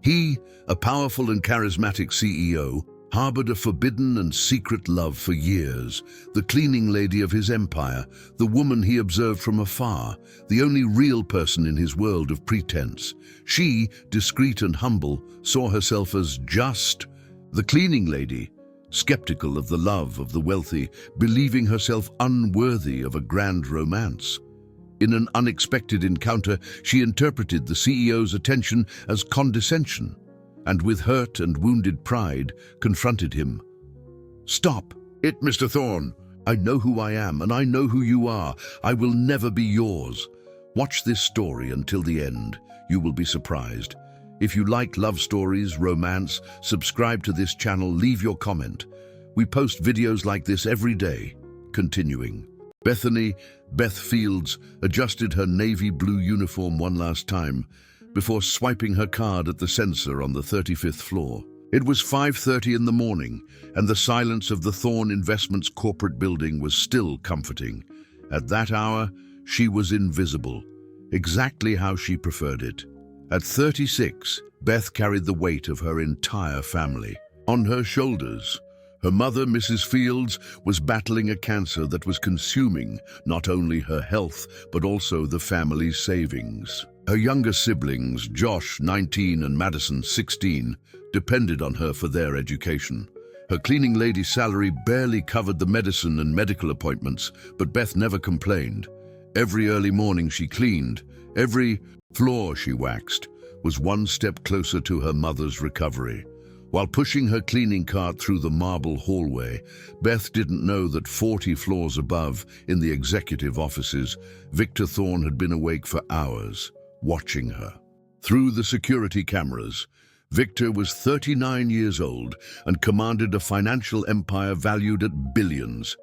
He, a powerful and charismatic CEO, harbored a forbidden and secret love for years, the cleaning lady of his empire, the woman he observed from afar, the only real person in his world of pretense. She, discreet and humble, saw herself as just the cleaning lady, skeptical of the love of the wealthy, believing herself unworthy of a grand romance. In an unexpected encounter, she interpreted the CEO's attention as condescension, and with hurt and wounded pride, confronted him. "Stop it, Mr. Thorne. I know who I am, and I know who you are. I will never be yours. Watch this story until the end. You will be surprised. If you like love stories, romance, subscribe to this channel, leave your comment. We post videos like this every day." Continuing. Bethany, Beth Fields, adjusted her navy blue uniform one last time before swiping her card at the sensor on the 35th floor. It was 5:30 in the morning, and the silence of the Thorne Investments corporate building was still comforting. At that hour, she was invisible, exactly how she preferred it. At 36, Beth carried the weight of her entire family on her shoulders. Her mother, Mrs. Fields, was battling a cancer that was consuming not only her health, but also the family's savings. Her younger siblings, Josh, 19, and Madison, 16, depended on her for their education. Her cleaning lady's salary barely covered the medicine and medical appointments, but Beth never complained. Every early morning she cleaned, every floor she waxed, was one step closer to her mother's recovery. While pushing her cleaning cart through the marble hallway, Beth didn't know that 40 floors above, in the executive offices, Victor Thorne had been awake for hours, watching her. Through the security cameras, Victor was 39 years old and commanded a financial empire valued at billions.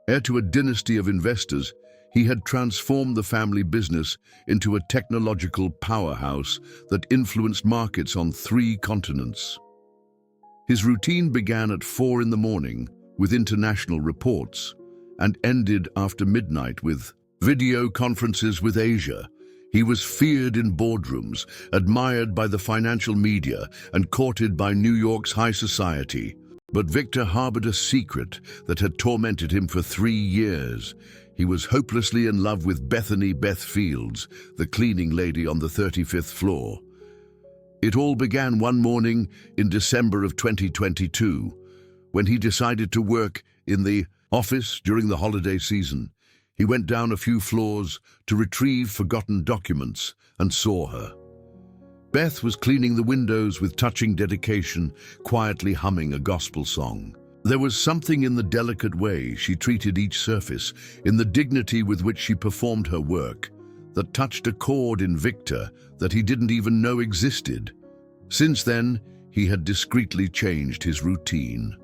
Heir to a dynasty of investors, he had transformed the family business into a technological powerhouse that influenced markets on 3 continents. His routine began at 4 in the morning with international reports and ended after midnight with video conferences with Asia. He was feared in boardrooms, admired by the financial media, and courted by New York's high society. But Victor harbored a secret that had tormented him for 3 years. He was hopelessly in love with Bethany Beth Fields, the cleaning lady on the 35th floor. It all began one morning in December of 2022, when he decided to work in the office during the holiday season. He went down a few floors to retrieve forgotten documents and saw her. Beth was cleaning the windows with touching dedication, quietly humming a gospel song. There was something in the delicate way she treated each surface, in the dignity with which she performed her work, that touched a chord in Victor that he didn't even know existed. Since then, he had discreetly changed his routine.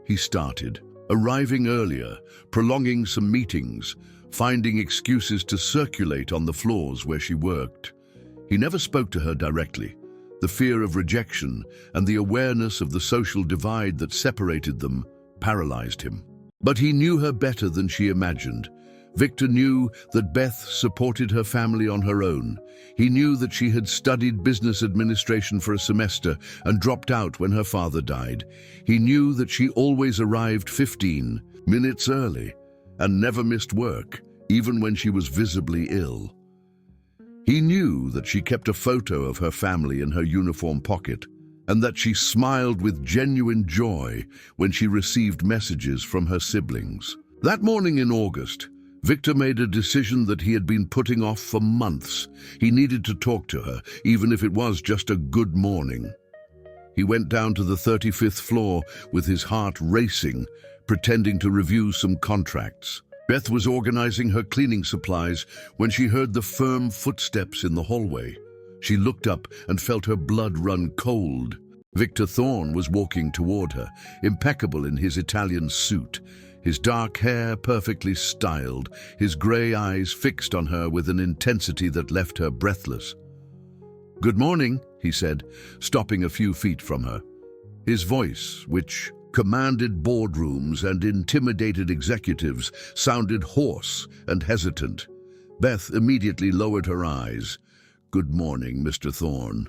He started arriving earlier, prolonging some meetings, finding excuses to circulate on the floors where she worked. He never spoke to her directly. The fear of rejection and the awareness of the social divide that separated them paralyzed him. But he knew her better than she imagined. Victor knew that Beth supported her family on her own. He knew that she had studied business administration for a semester and dropped out when her father died. He knew that she always arrived 15 minutes early and never missed work, even when she was visibly ill. He knew that she kept a photo of her family in her uniform pocket, and that she smiled with genuine joy when she received messages from her siblings. That morning in August, Victor made a decision that he had been putting off for months. He needed to talk to her, even if it was just a good morning. He went down to the 35th floor with his heart racing, pretending to review some contracts. Beth was organizing her cleaning supplies when she heard the firm footsteps in the hallway. She looked up and felt her blood run cold. Victor Thorne was walking toward her, impeccable in his Italian suit, his dark hair perfectly styled, his gray eyes fixed on her with an intensity that left her breathless. "Good morning," he said, stopping a few feet from her. His voice, which commanded boardrooms and intimidated executives, sounded hoarse and hesitant. Beth immediately lowered her eyes. "Good morning, Mr. Thorne."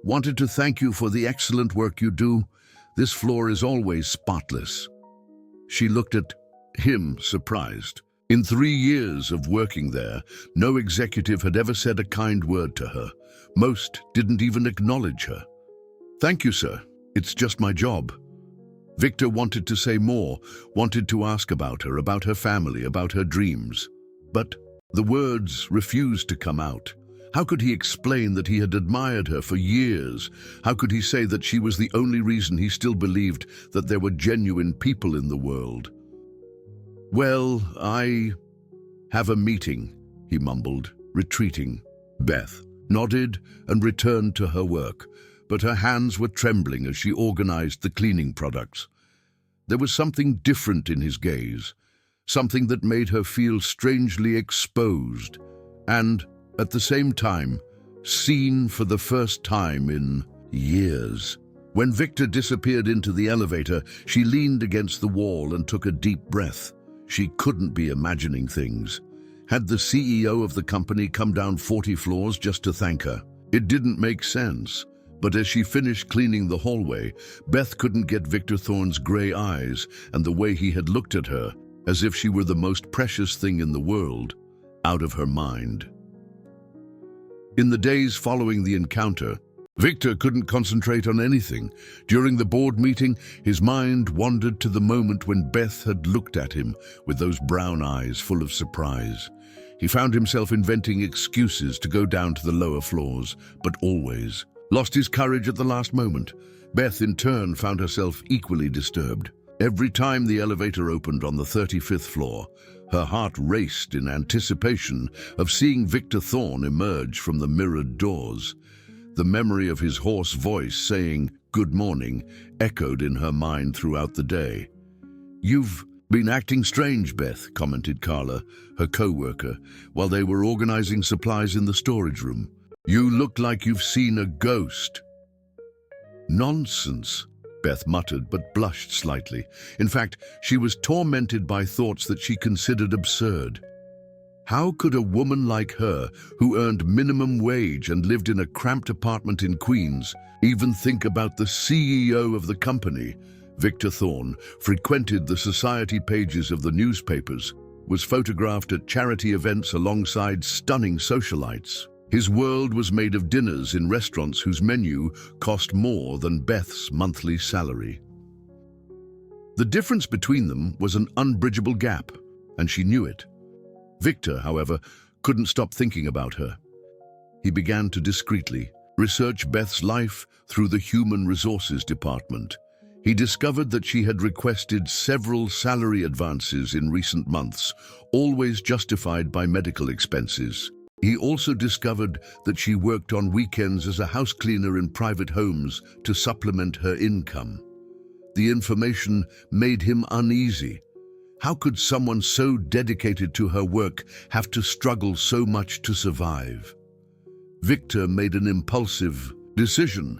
Wanted to thank you for the excellent work you do. This floor is always spotless." She looked at him, surprised. In 3 years of working there, no executive had ever said a kind word to her. Most didn't even acknowledge her. "Thank you, sir. It's just my job." Victor wanted to say more, wanted to ask about her family, about her dreams. But the words refused to come out. How could he explain that he had admired her for years? How could he say that she was the only reason he still believed that there were genuine people in the world? "Well, I have a meeting," he mumbled, retreating. Beth nodded and returned to her work, but her hands were trembling as she organized the cleaning products. There was something different in his gaze, something that made her feel strangely exposed and, at the same time, seen for the first time in years. When Victor disappeared into the elevator, she leaned against the wall and took a deep breath. She couldn't be imagining things. Had the CEO of the company come down 40 floors just to thank her? It didn't make sense. But as she finished cleaning the hallway, Beth couldn't get Victor Thorne's gray eyes and the way he had looked at her, as if she were the most precious thing in the world, out of her mind. In the days following the encounter, Victor couldn't concentrate on anything. During the board meeting, his mind wandered to the moment when Beth had looked at him with those brown eyes full of surprise. He found himself inventing excuses to go down to the lower floors, but always lost his courage at the last moment. Beth, in turn, found herself equally disturbed. Every time the elevator opened on the 35th floor, her heart raced in anticipation of seeing Victor Thorne emerge from the mirrored doors. The memory of his hoarse voice saying, "Good morning," echoed in her mind throughout the day. "You've been acting strange, Beth," commented Carla, her co-worker, while they were organizing supplies in the storage room. "You look like you've seen a ghost." "Nonsense," Beth muttered, but blushed slightly. In fact, she was tormented by thoughts that she considered absurd. How could a woman like her, who earned minimum wage and lived in a cramped apartment in Queens, even think about the CEO of the company? Victor Thorne frequented the society pages of the newspapers, was photographed at charity events alongside stunning socialites. His world was made of dinners in restaurants whose menu cost more than Beth's monthly salary. The difference between them was an unbridgeable gap, and she knew it. Victor, however, couldn't stop thinking about her. He began to discreetly research Beth's life through the Human Resources Department. He discovered that she had requested several salary advances in recent months, always justified by medical expenses. He also discovered that she worked on weekends as a house cleaner in private homes to supplement her income. The information made him uneasy. How could someone so dedicated to her work have to struggle so much to survive? Victor made an impulsive decision.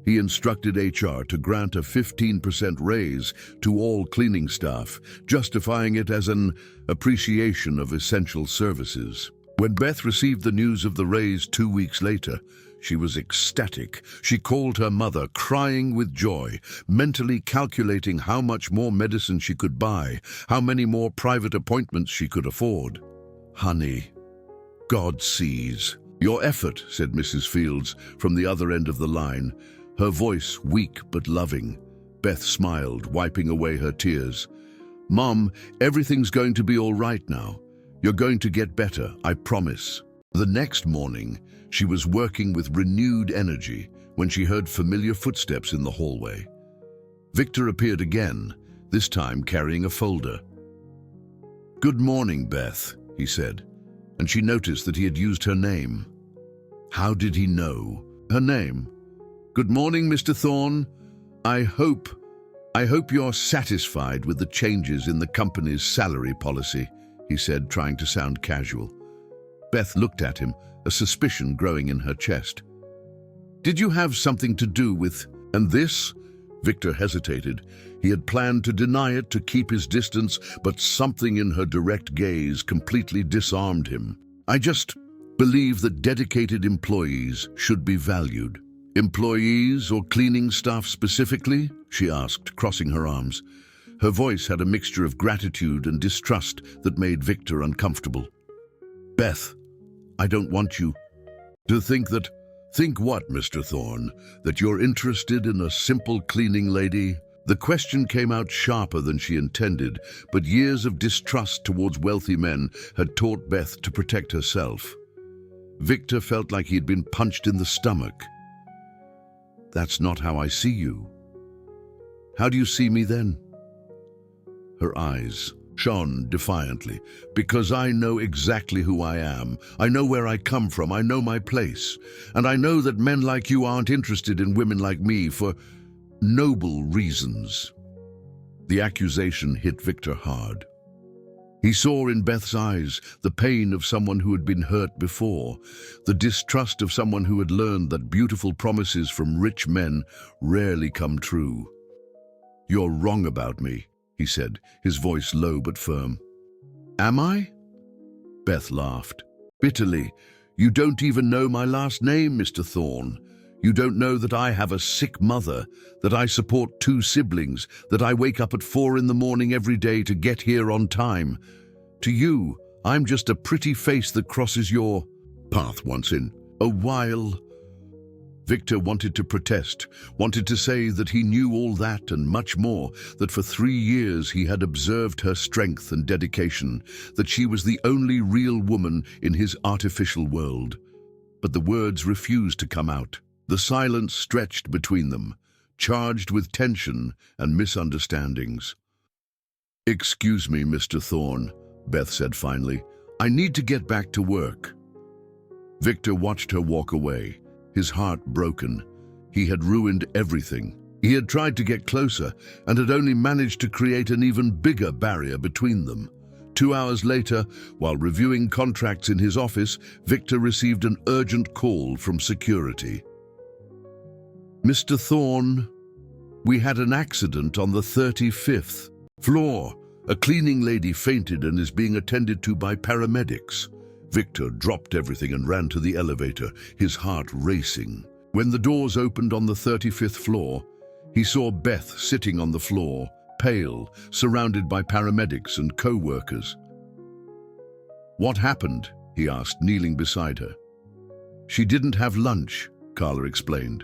He instructed HR to grant a 15% raise to all cleaning staff, justifying it as an appreciation of essential services. When Beth received the news of the raise 2 weeks later, she was ecstatic. She called her mother, crying with joy, mentally calculating how much more medicine she could buy, how many more private appointments she could afford. "Honey, God sees your effort," said Mrs. Fields from the other end of the line, her voice weak but loving. Beth smiled, wiping away her tears. "Mom, everything's going to be all right now. You're going to get better, I promise." The next morning, she was working with renewed energy when she heard familiar footsteps in the hallway. Victor appeared again, this time carrying a folder. "Good morning, Beth," he said, and she noticed that he had used her name. How did he know her name? "Good morning, Mr. Thorne. I hope you're satisfied with the changes in the company's salary policy," he said, trying to sound casual. Beth looked at him, a suspicion growing in her chest. "Did you have something to do with this?" Victor hesitated. He had planned to deny it, to keep his distance, but something in her direct gaze completely disarmed him. "I just believe that dedicated employees should be valued." Employees or cleaning staff specifically? She asked, crossing her arms. Her voice had a mixture of gratitude and distrust that made Victor uncomfortable. Beth, I don't want you to think that... Think what, Mr. Thorne? That you're interested in a simple cleaning lady? The question came out sharper than she intended, but years of distrust towards wealthy men had taught Beth to protect herself. Victor felt like he'd been punched in the stomach. That's not how I see you. How do you see me then? Her eyes shone defiantly. Because I know exactly who I am. I know where I come from. I know my place. And I know that men like you aren't interested in women like me for noble reasons. The accusation hit Victor hard. He saw in Beth's eyes the pain of someone who had been hurt before, the distrust of someone who had learned that beautiful promises from rich men rarely come true. You're wrong about me, he said, his voice low but firm. Am I? Beth laughed. Bitterly. You don't even know my last name, Mr. Thorne. You don't know that I have a sick mother, that I support 2 siblings, that I wake up at 4 in the morning every day to get here on time. To you, I'm just a pretty face that crosses your path once in a while. Victor wanted to protest, wanted to say that he knew all that and much more, that for 3 years he had observed her strength and dedication, that she was the only real woman in his artificial world. But the words refused to come out. The silence stretched between them, charged with tension and misunderstandings. Excuse me, Mr. Thorne, Beth said finally. I need to get back to work. Victor watched her walk away, his heart broken. He had ruined everything. He had tried to get closer and had only managed to create an even bigger barrier between them. 2 hours later, while reviewing contracts in his office, Victor received an urgent call from security. Mr. Thorne, we had an accident on the 35th floor. A cleaning lady fainted and is being attended to by paramedics. Victor dropped everything and ran to the elevator, his heart racing. When the doors opened on the 35th floor, he saw Beth sitting on the floor, pale, surrounded by paramedics and co-workers. What happened? He asked, kneeling beside her. She didn't have lunch, Carla explained.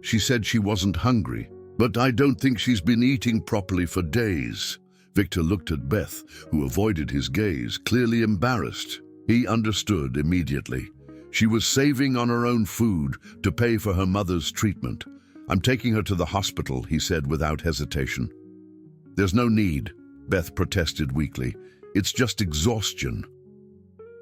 She said she wasn't hungry, but I don't think she's been eating properly for days. Victor looked at Beth, who avoided his gaze, clearly embarrassed. He understood immediately. She was saving on her own food to pay for her mother's treatment. I'm taking her to the hospital, he said without hesitation. There's no need, Beth protested weakly. It's just exhaustion.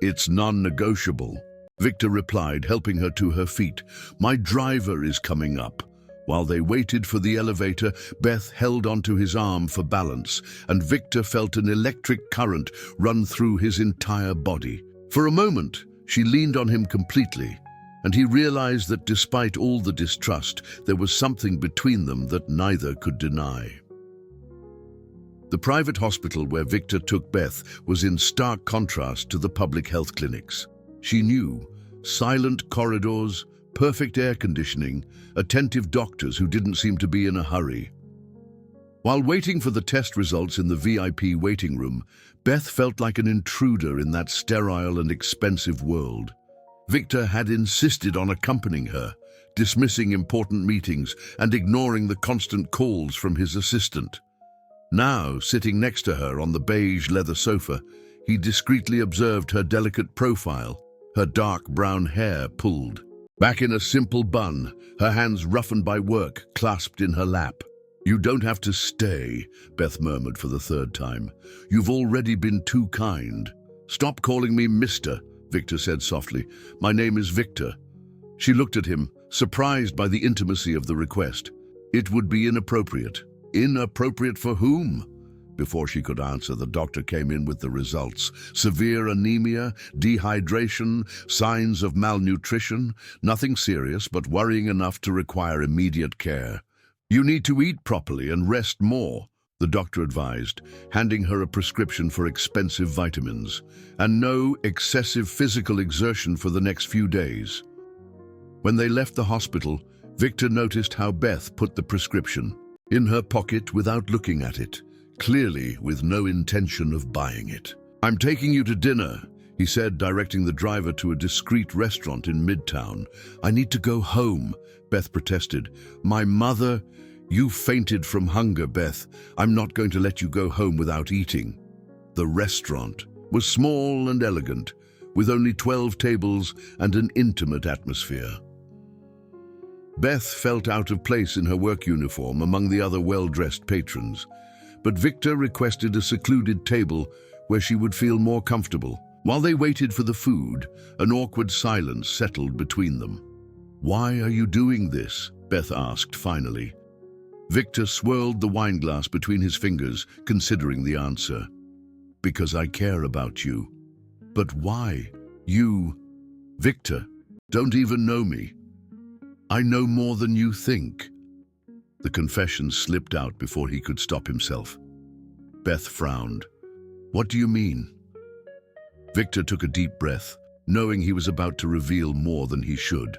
It's non-negotiable, Victor replied, helping her to her feet. My driver is coming up. While they waited for the elevator, Beth held onto his arm for balance, and Victor felt an electric current run through his entire body. For a moment, she leaned on him completely, and he realized that despite all the distrust, there was something between them that neither could deny. The private hospital where Victor took Beth was in stark contrast to the public health clinics. She knew silent corridors, perfect air conditioning, attentive doctors who didn't seem to be in a hurry. While waiting for the test results in the VIP waiting room, Beth felt like an intruder in that sterile and expensive world. Victor had insisted on accompanying her, dismissing important meetings and ignoring the constant calls from his assistant. Now, sitting next to her on the beige leather sofa, he discreetly observed her delicate profile, her dark brown hair pulled back in a simple bun, her hands roughened by work clasped in her lap. You don't have to stay, Beth murmured for the 3rd time. You've already been too kind. Stop calling me Mr., Victor said softly. My name is Victor. She looked at him, surprised by the intimacy of the request. It would be inappropriate. Inappropriate for whom? Before she could answer, the doctor came in with the results. Severe anemia, dehydration, signs of malnutrition. Nothing serious, but worrying enough to require immediate care. You need to eat properly and rest more, the doctor advised, handing her a prescription for expensive vitamins. And no excessive physical exertion for the next few days. When they left the hospital, Victor noticed how Beth put the prescription in her pocket without looking at it, clearly with no intention of buying it. "I'm taking you to dinner," he said, directing the driver to a discreet restaurant in Midtown. "I need to go home," Beth protested. "My mother—" "You fainted from hunger, Beth. I'm not going to let you go home without eating." The restaurant was small and elegant, with only 12 tables and an intimate atmosphere. Beth felt out of place in her work uniform among the other well-dressed patrons, but Victor requested a secluded table where she would feel more comfortable. While they waited for the food, an awkward silence settled between them. "Why are you doing this?" Beth asked finally. Victor swirled the wineglass between his fingers, considering the answer. "Because I care about you." "But why? You, Victor, don't even know me." "I know more than you think." The confession slipped out before he could stop himself. Beth frowned. "What do you mean?" Victor took a deep breath, knowing he was about to reveal more than he should.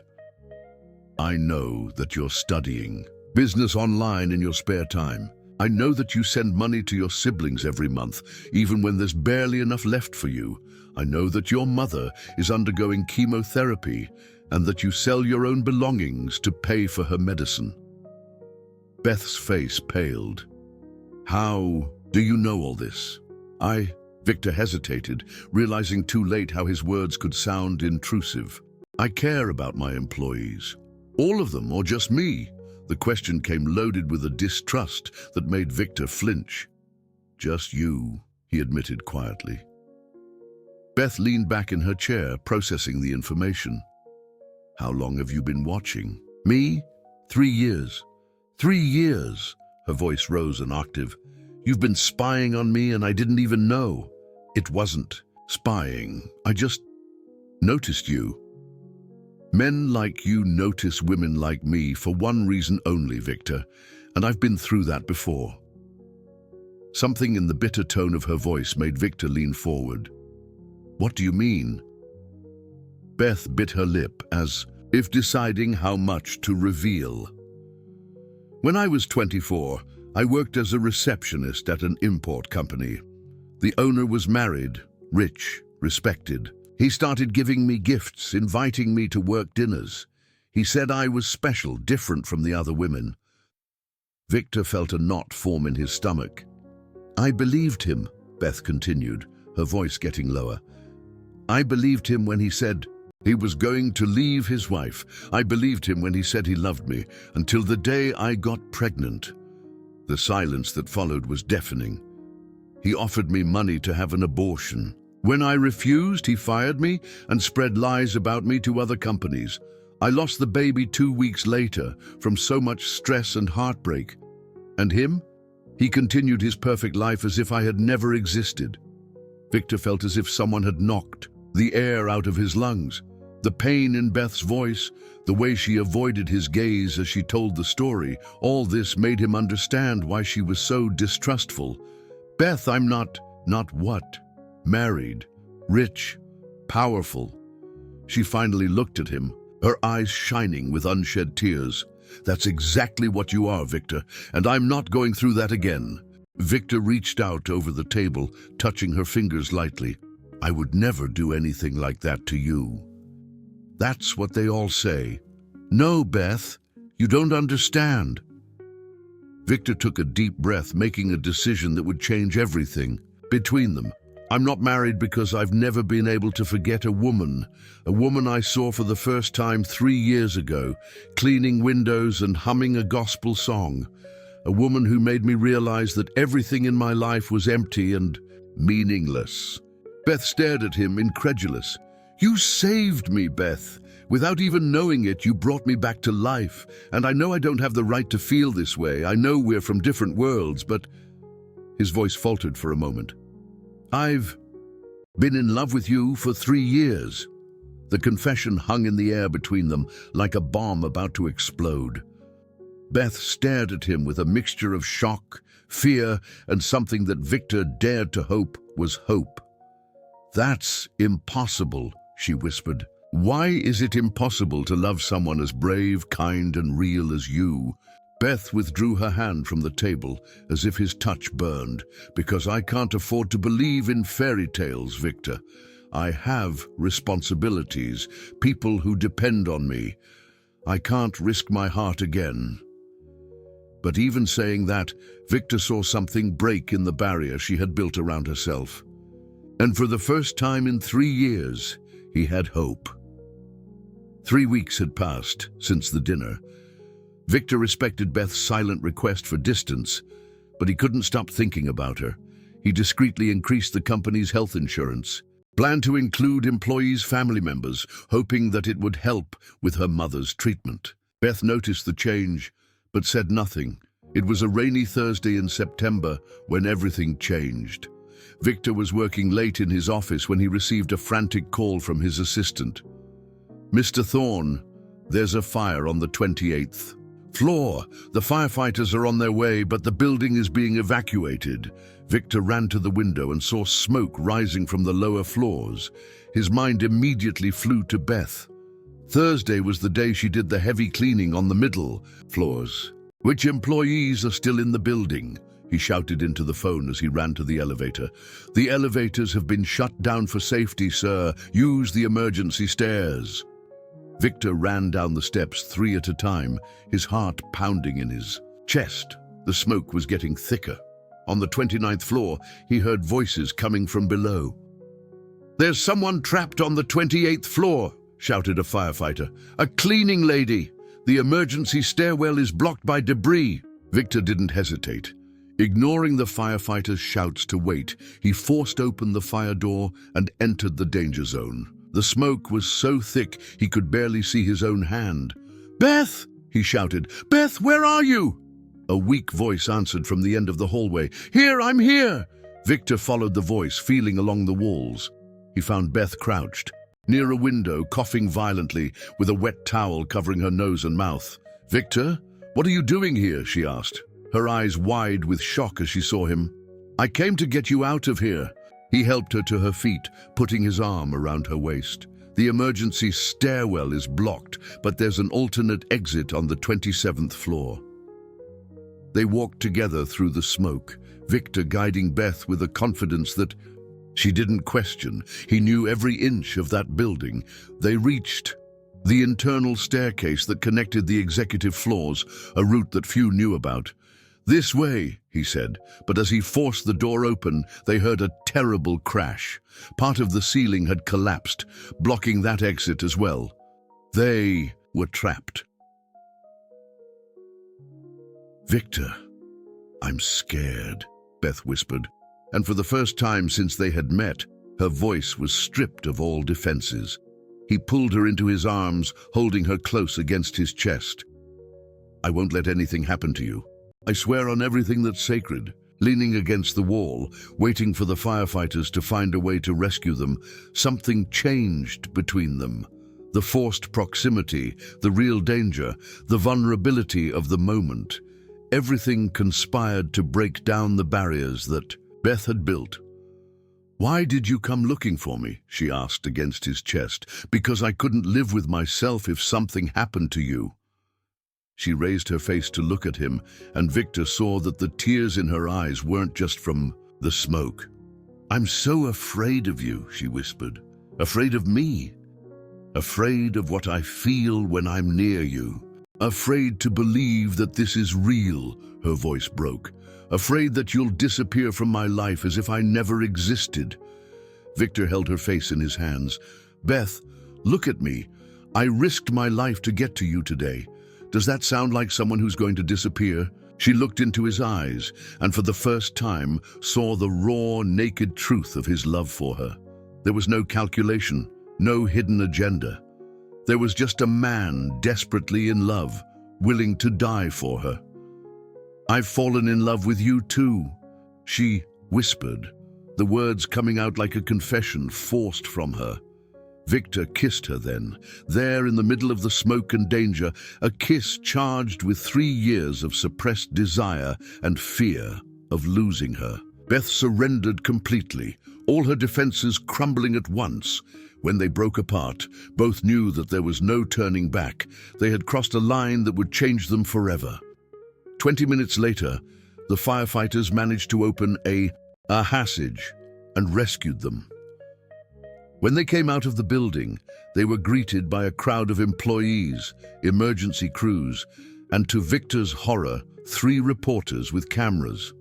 "I know that you're studying business online in your spare time. I know that you send money to your siblings every month, even when there's barely enough left for you. I know that your mother is undergoing chemotherapy and that you sell your own belongings to pay for her medicine." Beth's face paled. "How do you know all this?" Victor hesitated, realizing too late how his words could sound intrusive. "I care about my employees. All of them, or just me?" The question came loaded with a distrust that made Victor flinch. "Just you," he admitted quietly. Beth leaned back in her chair, processing the information. "How long have you been watching?" "Me? 3 years. 3 years!" Her voice rose an octave. "You've been spying on me and I didn't even know." "It wasn't spying. I just noticed you." "Men like you notice women like me for one reason only, Victor, and I've been through that before." Something in the bitter tone of her voice made Victor lean forward. "What do you mean?" Beth bit her lip, as if deciding how much to reveal. "When I was 24, I worked as a receptionist at an import company. The owner was married, rich, respected. He started giving me gifts, inviting me to work dinners. He said I was special, different from the other women." Victor felt a knot form in his stomach. "I believed him," Beth continued, her voice getting lower. "I believed him when he said he was going to leave his wife. I believed him when he said he loved me, until the day I got pregnant." The silence that followed was deafening. "He offered me money to have an abortion. When I refused, he fired me and spread lies about me to other companies. I lost the baby 2 weeks later from so much stress and heartbreak. And him? He continued his perfect life as if I had never existed." Victor felt as if someone had knocked the air out of his lungs. The pain in Beth's voice, the way she avoided his gaze as she told the story, all this made him understand why she was so distrustful. "Beth, I'm not what? Married, rich, powerful." She finally looked at him, her eyes shining with unshed tears. "That's exactly what you are, Victor, and I'm not going through that again." Victor reached out over the table, touching her fingers lightly. "I would never do anything like that to you." "That's what they all say." "No, Beth, you don't understand." Victor took a deep breath, making a decision that would change everything. Between them, "I'm not married because I've never been able to forget a woman I saw for the first time 3 years ago, cleaning windows and humming a gospel song. A woman who made me realize that everything in my life was empty and meaningless." Beth stared at him, incredulous. "You saved me, Beth. Without even knowing it, you brought me back to life. And I know I don't have the right to feel this way. I know we're from different worlds, but..." His voice faltered for a moment. "I've been in love with you for 3 years." The confession hung in the air between them like a bomb about to explode. Beth stared at him with a mixture of shock, fear, and something that Victor dared to hope was hope. "That's impossible," she whispered. Why is it impossible to love someone as brave, kind, and real as you? Beth withdrew her hand from the table as if his touch burned. Because I can't afford to believe in fairy tales, Victor. I have responsibilities, people who depend on me. I can't risk my heart again. But even saying that, Victor saw something break in the barrier she had built around herself. And for the first time in 3 years, he had hope. 3 weeks had passed since the dinner. Victor respected Beth's silent request for distance, but he couldn't stop thinking about her. He discreetly increased the company's health insurance, planned to include employees' family members, hoping that it would help with her mother's treatment. Beth noticed the change, but said nothing. It was a rainy Thursday in September when everything changed. Victor was working late in his office when he received a frantic call from his assistant. "Mr. Thorne, there's a fire on the 28th floor. The firefighters are on their way, but the building is being evacuated." Victor ran to the window and saw smoke rising from the lower floors. His mind immediately flew to Beth. Thursday was the day she did the heavy cleaning on the middle floors. "Which employees are still in the building?" he shouted into the phone as he ran to the elevator. "The elevators have been shut down for safety, sir. Use the emergency stairs." Victor ran down the steps 3 at a time, his heart pounding in his chest. The smoke was getting thicker. On the 29th floor, he heard voices coming from below. "There's someone trapped on the 28th floor, shouted a firefighter. "A cleaning lady. The emergency stairwell is blocked by debris." Victor didn't hesitate. Ignoring the firefighter's shouts to wait, he forced open the fire door and entered the danger zone. The smoke was so thick he could barely see his own hand. "Beth!" he shouted. "Beth, where are you?" A weak voice answered from the end of the hallway. "Here, I'm here!" Victor followed the voice, feeling along the walls. He found Beth crouched near a window, coughing violently, with a wet towel covering her nose and mouth. "Victor, what are you doing here?" she asked, her eyes wide with shock as she saw him. "I came to get you out of here." He helped her to her feet, putting his arm around her waist. "The emergency stairwell is blocked, but there's an alternate exit on the 27th floor." They walked together through the smoke, Victor guiding Beth with a confidence that she didn't question. He knew every inch of that building. They reached the internal staircase that connected the executive floors, a route that few knew about. "This way," he said, but as he forced the door open, they heard a terrible crash. Part of the ceiling had collapsed, blocking that exit as well. They were trapped. "Victor, I'm scared," Beth whispered, and for the first time since they had met, her voice was stripped of all defenses. He pulled her into his arms, holding her close against his chest. "I won't let anything happen to you. I swear on everything that's sacred." Leaning against the wall, waiting for the firefighters to find a way to rescue them, something changed between them. The forced proximity, the real danger, the vulnerability of the moment. Everything conspired to break down the barriers that Beth had built. "Why did you come looking for me?" she asked against his chest. "Because I couldn't live with myself if something happened to you." She raised her face to look at him, and Victor saw that the tears in her eyes weren't just from the smoke. "I'm so afraid of you," she whispered. "Afraid of me. Afraid of what I feel when I'm near you. Afraid to believe that this is real," her voice broke. "Afraid that you'll disappear from my life as if I never existed." Victor held her face in his hands. "Beth, look at me. I risked my life to get to you today. Does that sound like someone who's going to disappear?" She looked into his eyes and for the first time saw the raw, naked truth of his love for her. There was no calculation, no hidden agenda. There was just a man desperately in love, willing to die for her. "I've fallen in love with you too," she whispered, the words coming out like a confession forced from her. Victor kissed her then, there in the middle of the smoke and danger, a kiss charged with 3 years of suppressed desire and fear of losing her. Beth surrendered completely, all her defenses crumbling at once. When they broke apart, both knew that there was no turning back. They had crossed a line that would change them forever. 20 minutes later, the firefighters managed to open a passage and rescued them. When they came out of the building, they were greeted by a crowd of employees, emergency crews, and to Victor's horror, 3 reporters with cameras.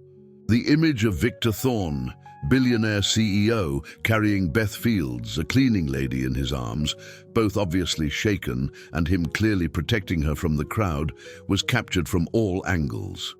The image of Victor Thorne, billionaire CEO, carrying Beth Fields, a cleaning lady, in his arms, both obviously shaken and him clearly protecting her from the crowd, was captured from all angles.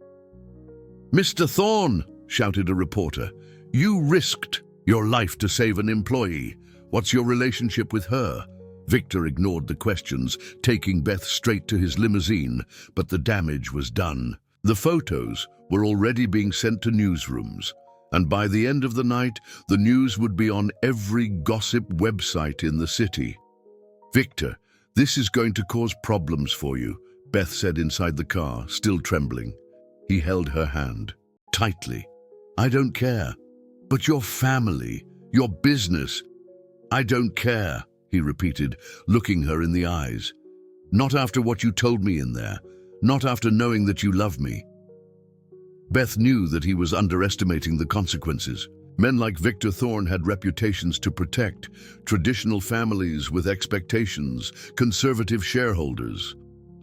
"Mr. Thorne," shouted a reporter, "you risked your life to save an employee. What's your relationship with her?" Victor ignored the questions, taking Beth straight to his limousine, but the damage was done. The photos were already being sent to newsrooms, and by the end of the night, the news would be on every gossip website in the city. "Victor, this is going to cause problems for you," Beth said inside the car, still trembling. He held her hand tightly. "I don't care. But your family, your business—" "I don't care," he repeated, looking her in the eyes. "Not after what you told me in there. Not after knowing that you love me." Beth knew that he was underestimating the consequences. Men like Victor Thorne had reputations to protect, traditional families with expectations, conservative shareholders.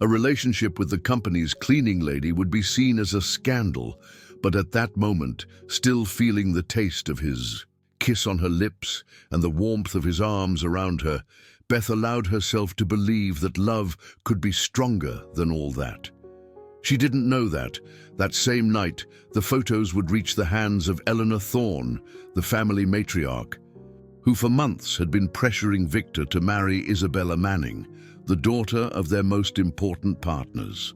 A relationship with the company's cleaning lady would be seen as a scandal, but at that moment, still feeling the taste of his kiss on her lips and the warmth of his arms around her, Beth allowed herself to believe that love could be stronger than all that. She didn't know that same night, the photos would reach the hands of Eleanor Thorne, the family matriarch, who for months had been pressuring Victor to marry Isabella Manning, the daughter of their most important partners.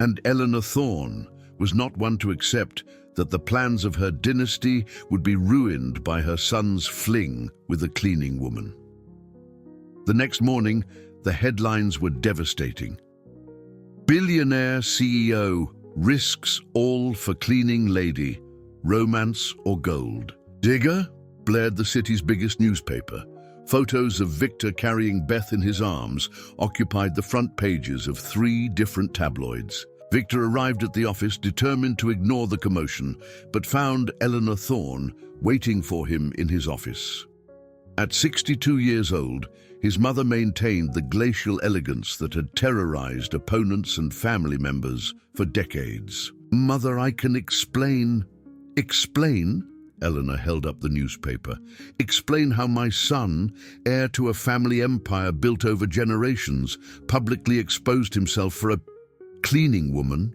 And Eleanor Thorne was not one to accept that the plans of her dynasty would be ruined by her son's fling with a cleaning woman. The next morning, the headlines were devastating. "Billionaire CEO risks all for cleaning lady, romance or gold." "Digger?" blared the city's biggest newspaper. Photos of Victor carrying Beth in his arms occupied the front pages of 3 different tabloids. Victor arrived at the office determined to ignore the commotion, but found Eleanor Thorne waiting for him in his office. At 62 years old, his mother maintained the glacial elegance that had terrorized opponents and family members for decades. "Mother, I can explain." "Explain?" Eleanor held up the newspaper. "Explain how my son, heir to a family empire built over generations, publicly exposed himself for a cleaning woman?"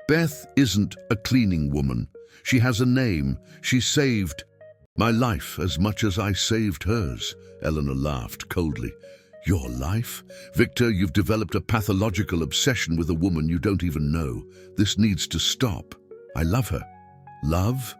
"Beth isn't a cleaning woman. She has a name. She saved my life as much as I saved hers." Eleanor laughed coldly. "Your life? Victor, you've developed a pathological obsession with a woman you don't even know. This needs to stop. I love her." "Love?"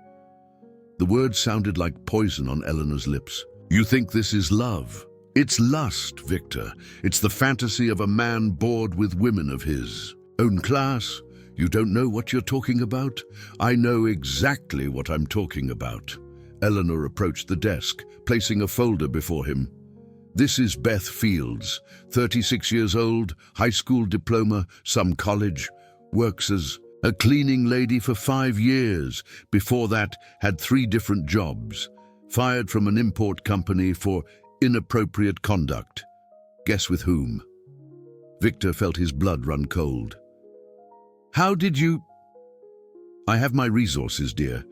The word sounded like poison on Eleanor's lips. "You think this is love? It's lust, Victor. It's the fantasy of a man bored with women of his own class. You don't know what you're talking about? I know exactly what I'm talking about." Eleanor approached the desk, placing a folder before him. "This is Beth Fields, 36 years old, high school diploma, some college, works as a cleaning lady for 5 years. Before that, had 3 different jobs. Fired from an import company for inappropriate conduct. Guess with whom?" Victor felt his blood run cold. "How did you—" "I have my resources, dear,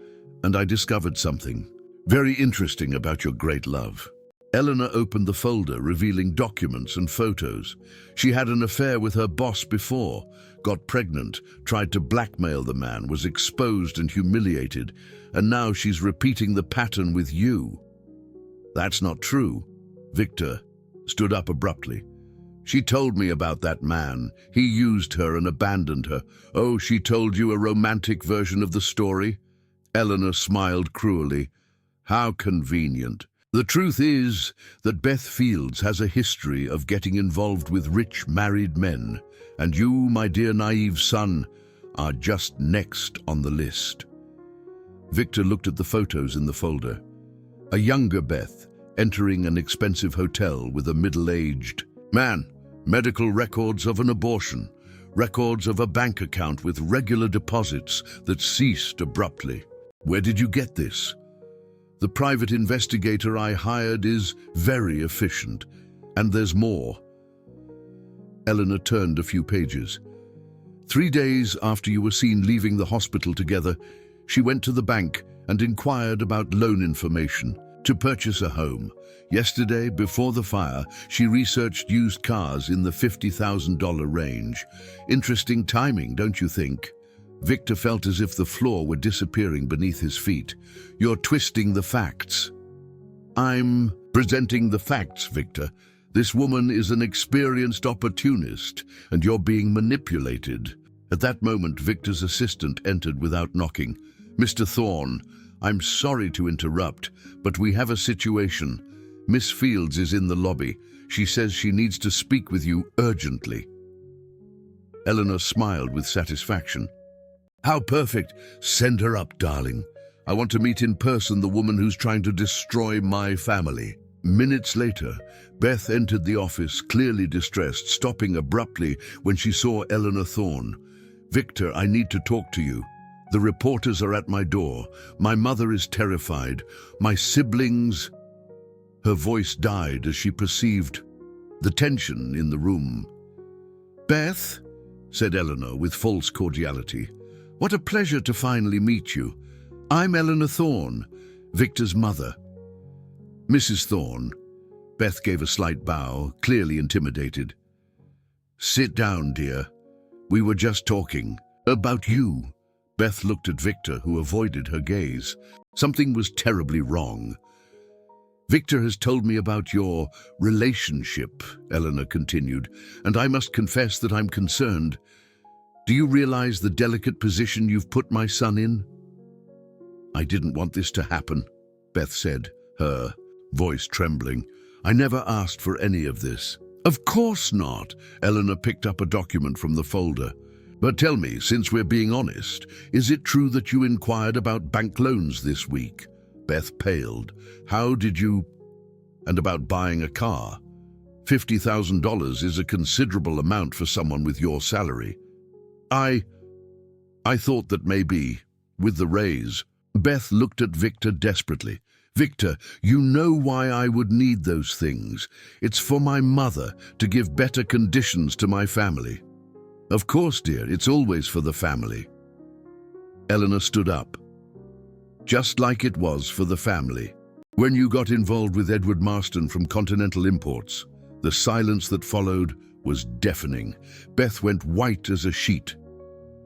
and I discovered something very interesting about your great love." Eleanor opened the folder, revealing documents and photos. She had an affair with her boss before, got pregnant, tried to blackmail the man, was exposed and humiliated, and now she's repeating the pattern with you. "That's not true." Victor stood up abruptly. "She told me about that man. He used her and abandoned her." "Oh, she told you a romantic version of the story?" Eleanor smiled cruelly. "How convenient. The truth is that Beth Fields has a history of getting involved with rich married men, and you, my dear naive son, are just next on the list." Victor looked at the photos in the folder. A younger Beth, entering an expensive hotel with a middle-aged man, medical records of an abortion, records of a bank account with regular deposits that ceased abruptly. Where did you get this? The private investigator I hired is very efficient, and there's more. Eleanor turned a few pages. 3 days after you were seen leaving the hospital together, she went to the bank and inquired about loan information to purchase a home. Yesterday, before the fire, she researched used cars in the $50,000 range. Interesting timing, don't you think? Victor felt as if the floor were disappearing beneath his feet. You're twisting the facts. I'm presenting the facts, Victor. This woman is an experienced opportunist, and you're being manipulated. At that moment, Victor's assistant entered without knocking. Mr. Thorne, I'm sorry to interrupt, but we have a situation. Miss Fields is in the lobby. She says she needs to speak with you urgently. Eleanor smiled with satisfaction. How perfect. Send her up, darling. I want to meet in person the woman who's trying to destroy my family. Minutes later, Beth entered the office, clearly distressed, stopping abruptly when she saw Eleanor Thorne. Victor, I need to talk to you. The reporters are at my door. My mother is terrified. My siblings... Her voice died as she perceived the tension in the room. Beth, said Eleanor with false cordiality, what a pleasure to finally meet you. I'm Eleanor Thorne, Victor's mother. Mrs. Thorne. Beth gave a slight bow, clearly intimidated. Sit down, dear. We were just talking about you. Beth looked at Victor, who avoided her gaze. Something was terribly wrong. Victor has told me about your relationship, Eleanor continued, and I must confess that I'm concerned. Do you realize the delicate position you've put my son in? I didn't want this to happen, Beth said, her voice trembling. I never asked for any of this. Of course not. Eleanor picked up a document from the folder. But tell me, since we're being honest, is it true that you inquired about bank loans this week? Beth paled. How did you... And about buying a car? $50,000 is a considerable amount for someone with your salary. I thought that maybe, with the raise... Beth looked at Victor desperately. Victor, you know why I would need those things. It's for my mother, to give better conditions to my family. Of course, dear, it's always for the family. Eleanor stood up. Just like it was for the family. When you got involved with Edward Marston from Continental Imports, the silence that followed was deafening. Beth went white as a sheet.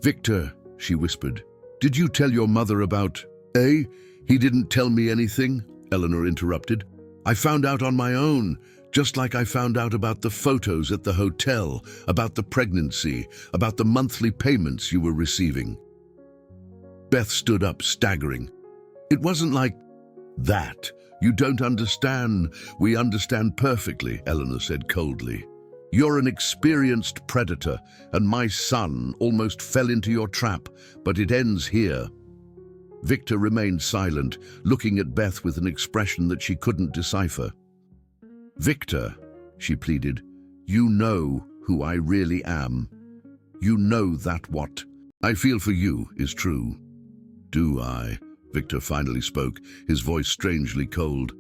Victor, she whispered, did you tell your mother about... He didn't tell me anything, Eleanor interrupted. I found out on my own, just like I found out about the photos at the hotel, about the pregnancy, about the monthly payments you were receiving. Beth stood up, staggering. It wasn't like that. You don't understand. We understand perfectly, Eleanor said coldly. You're an experienced predator, and my son almost fell into your trap, but it ends here. Victor remained silent, looking at Beth with an expression that she couldn't decipher. Victor, she pleaded, you know who I really am. You know that what I feel for you is true. Do I? Victor finally spoke, his voice strangely cold.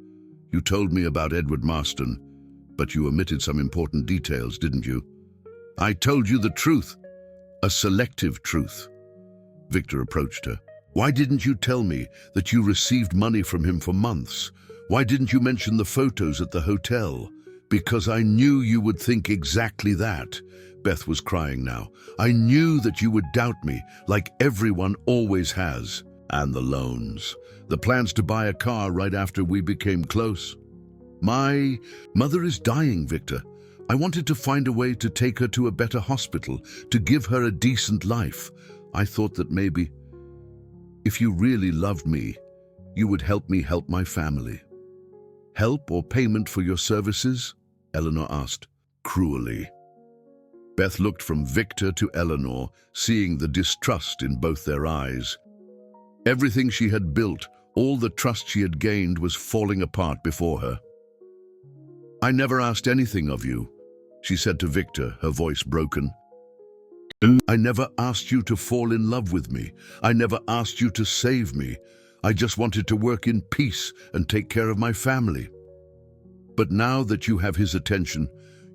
You told me about Edward Marston, but you omitted some important details, didn't you? I told you the truth, a selective truth. Victor approached her. Why didn't you tell me that you received money from him for months? Why didn't you mention the photos at the hotel? Because I knew you would think exactly that. Beth was crying now. I knew that you would doubt me, like everyone always has. And the loans. The plans to buy a car right after we became close. My mother is dying, Victor. I wanted to find a way to take her to a better hospital, to give her a decent life. I thought that maybe, if you really loved me, you would help me help my family. Help or payment for your services? Eleanor asked, cruelly. Beth looked from Victor to Eleanor, seeing the distrust in both their eyes. Everything she had built, all the trust she had gained, was falling apart before her. I never asked anything of you, she said to Victor, her voice broken. I never asked you to fall in love with me. I never asked you to save me. I just wanted to work in peace and take care of my family. But now that you have his attention,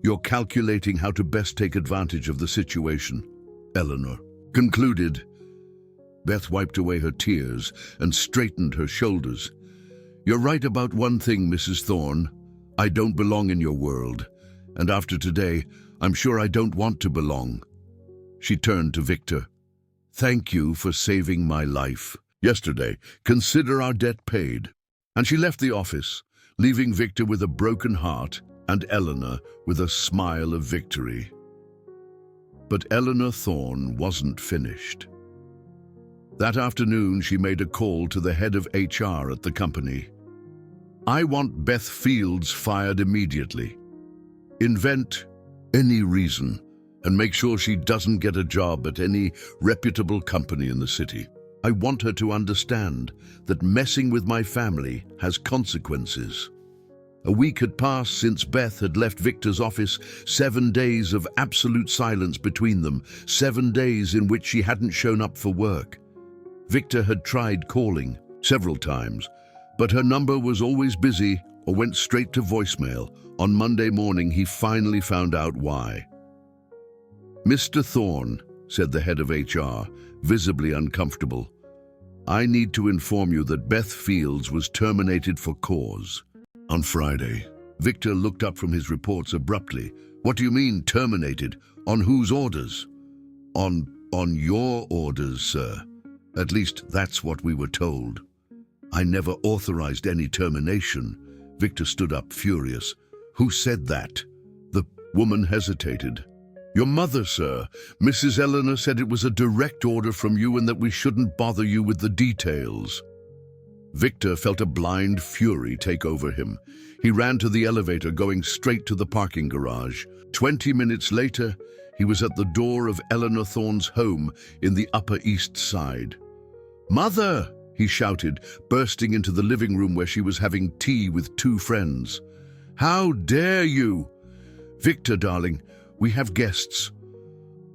you're calculating how to best take advantage of the situation, Eleanor concluded. Beth wiped away her tears and straightened her shoulders. You're right about one thing, Mrs. Thorne. I don't belong in your world, and after today, I'm sure I don't want to belong. She turned to Victor. Thank you for saving my life yesterday. Consider our debt paid. And she left the office, leaving Victor with a broken heart and Eleanor with a smile of victory. But Eleanor Thorne wasn't finished. That afternoon, she made a call to the head of HR at the company. I want Beth Fields fired immediately. Invent any reason and make sure she doesn't get a job at any reputable company in the city. I want her to understand that messing with my family has consequences. A week had passed since Beth had left Victor's office, 7 days of absolute silence between them, 7 days in which she hadn't shown up for work. Victor had tried calling several times, but her number was always busy or went straight to voicemail. On Monday morning, he finally found out why. Mr. Thorne, said the head of HR, visibly uncomfortable, I need to inform you that Beth Fields was terminated for cause. On Friday, Victor looked up from his reports abruptly. What do you mean, terminated? On whose orders? On your orders, sir. At least that's what we were told. I never authorized any termination. Victor stood up, furious. Who said that? The woman hesitated. Your mother, sir. Mrs. Eleanor said it was a direct order from you and that we shouldn't bother you with the details. Victor felt a blind fury take over him. He ran to the elevator, going straight to the parking garage. 20 minutes later, he was at the door of Eleanor Thorne's home in the Upper East Side. Mother, he shouted, bursting into the living room where she was having tea with 2 friends. How dare you? Victor, darling, we have guests.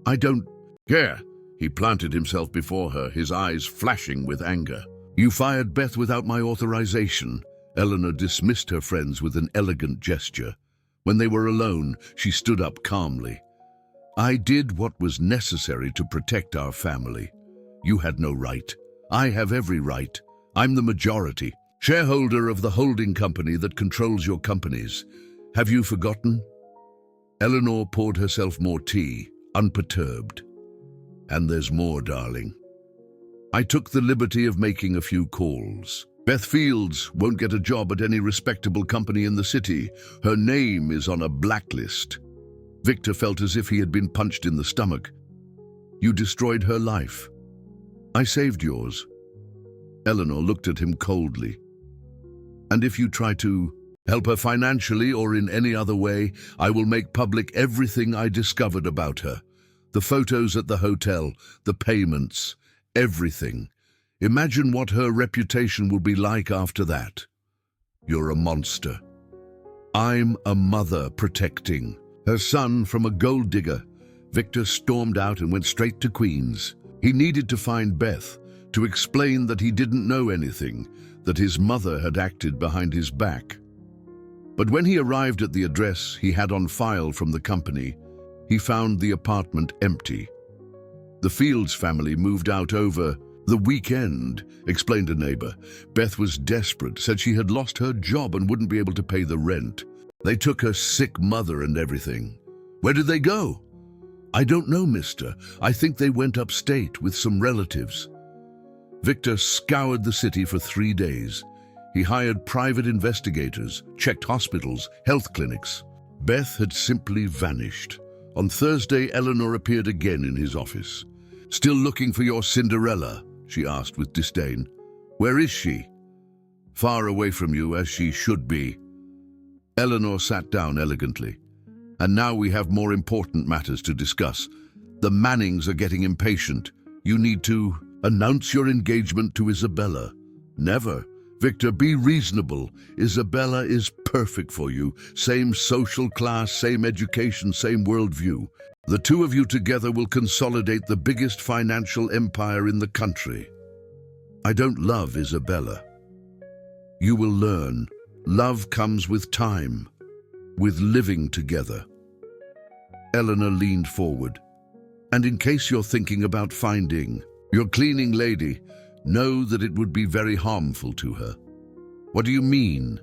I don't care. He planted himself before her, his eyes flashing with anger. You fired Beth without my authorization. Eleanor dismissed her friends with an elegant gesture. When they were alone, she stood up calmly. I did what was necessary to protect our family. You had no right. I have every right. I'm the majority, shareholder of the holding company that controls your companies. Have you forgotten? Eleanor poured herself more tea, unperturbed. And there's more, darling. I took the liberty of making a few calls. Beth Fields won't get a job at any respectable company in the city. Her name is on a blacklist. Victor felt as if he had been punched in the stomach. You destroyed her life. I saved yours. Eleanor looked at him coldly. And if you try to help her financially or in any other way, I will make public everything I discovered about her. The photos at the hotel, the payments, everything. Imagine what her reputation will be like after that. You're a monster. I'm a mother protecting her son from a gold digger. Victor stormed out and went straight to Queens. He needed to find Beth, to explain that he didn't know anything, that his mother had acted behind his back. But when he arrived at the address he had on file from the company, he found the apartment empty. The Fields family moved out over the weekend, explained a neighbor. Beth was desperate, said she had lost her job and wouldn't be able to pay the rent. They took her sick mother and everything. Where did they go? I don't know, mister. I think they went upstate with some relatives. Victor scoured the city for 3 days. He hired private investigators, checked hospitals, health clinics. Beth had simply vanished. On Thursday, Eleanor appeared again in his office. Still looking for your Cinderella? She asked with disdain. Where is she? Far away from you, as she should be. Eleanor sat down elegantly. And now we have more important matters to discuss. The Mannings are getting impatient. You need to announce your engagement to Isabella. Never. Victor, be reasonable. Isabella is perfect for you. Same social class, same education, same worldview. The two of you together will consolidate the biggest financial empire in the country. I don't love Isabella. You will learn. Love comes with time, with living together. Eleanor leaned forward. And in case you're thinking about finding your cleaning lady, know that it would be very harmful to her. What do you mean?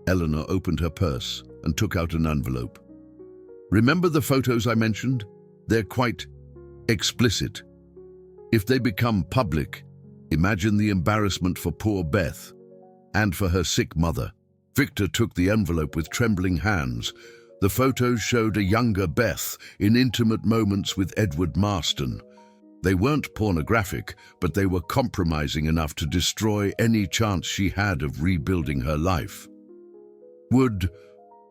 Eleanor opened her purse and took out an envelope. Remember the photos I mentioned? They're quite explicit. If they become public, imagine the embarrassment for poor Beth and for her sick mother. Victor took the envelope with trembling hands. The photos showed a younger Beth in intimate moments with Edward Marston. They weren't pornographic, but they were compromising enough to destroy any chance she had of rebuilding her life. Would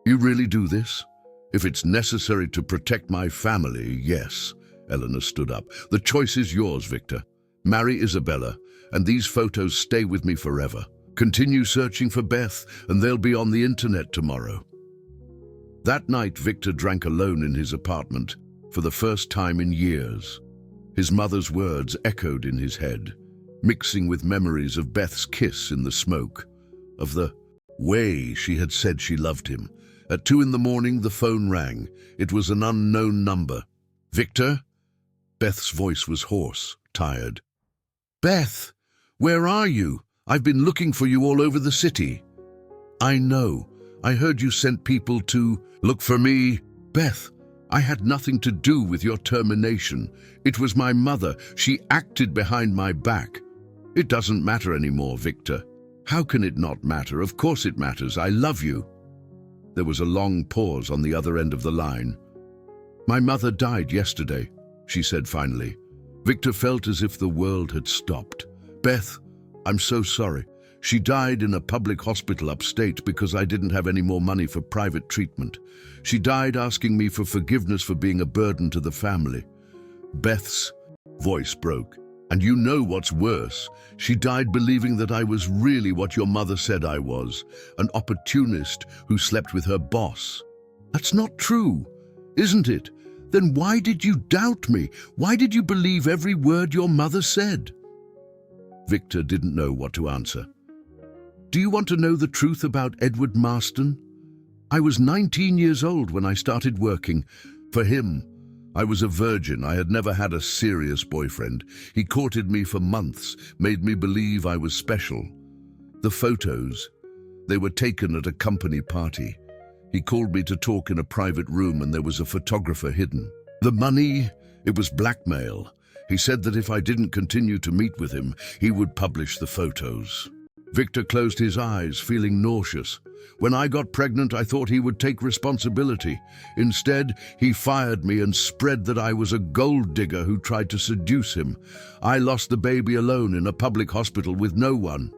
you really do this? If it's necessary to protect my family, yes. Eleanor stood up. The choice is yours, Victor. Marry Isabella, and these photos stay with me forever. Continue searching for Beth, and they'll be on the internet tomorrow. That night, Victor drank alone in his apartment for the first time in years. His mother's words echoed in his head, mixing with memories of Beth's kiss in the smoke, of the way she had said she loved him. At 2 a.m, the phone rang. It was an unknown number. Victor? Beth's voice was hoarse, tired. Beth, where are you? I've been looking for you all over the city. I know. I heard you sent people to look for me. Beth, I had nothing to do with your termination. It was my mother. She acted behind my back. It doesn't matter anymore, Victor. How can it not matter? Of course it matters. I love you. There was a long pause on the other end of the line. My mother died yesterday, she said finally. Victor felt as if the world had stopped. Beth, I'm so sorry. She died in a public hospital upstate because I didn't have any more money for private treatment. She died asking me for forgiveness for being a burden to the family. Beth's voice broke. And you know what's worse? She died believing that I was really what your mother said I was, an opportunist who slept with her boss. That's not true, isn't it? Then why did you doubt me? Why did you believe every word your mother said? Victor didn't know what to answer. Do you want to know the truth about Edward Marston? I was 19 years old when I started working for him. I was a virgin. I had never had a serious boyfriend. He courted me for months, made me believe I was special. The photos, they were taken at a company party. He called me to talk in a private room and there was a photographer hidden. The money, it was blackmail. He said that if I didn't continue to meet with him, he would publish the photos. Victor closed his eyes, feeling nauseous. When I got pregnant, I thought he would take responsibility. Instead, he fired me and spread that I was a gold digger who tried to seduce him. I lost the baby alone in a public hospital with no one.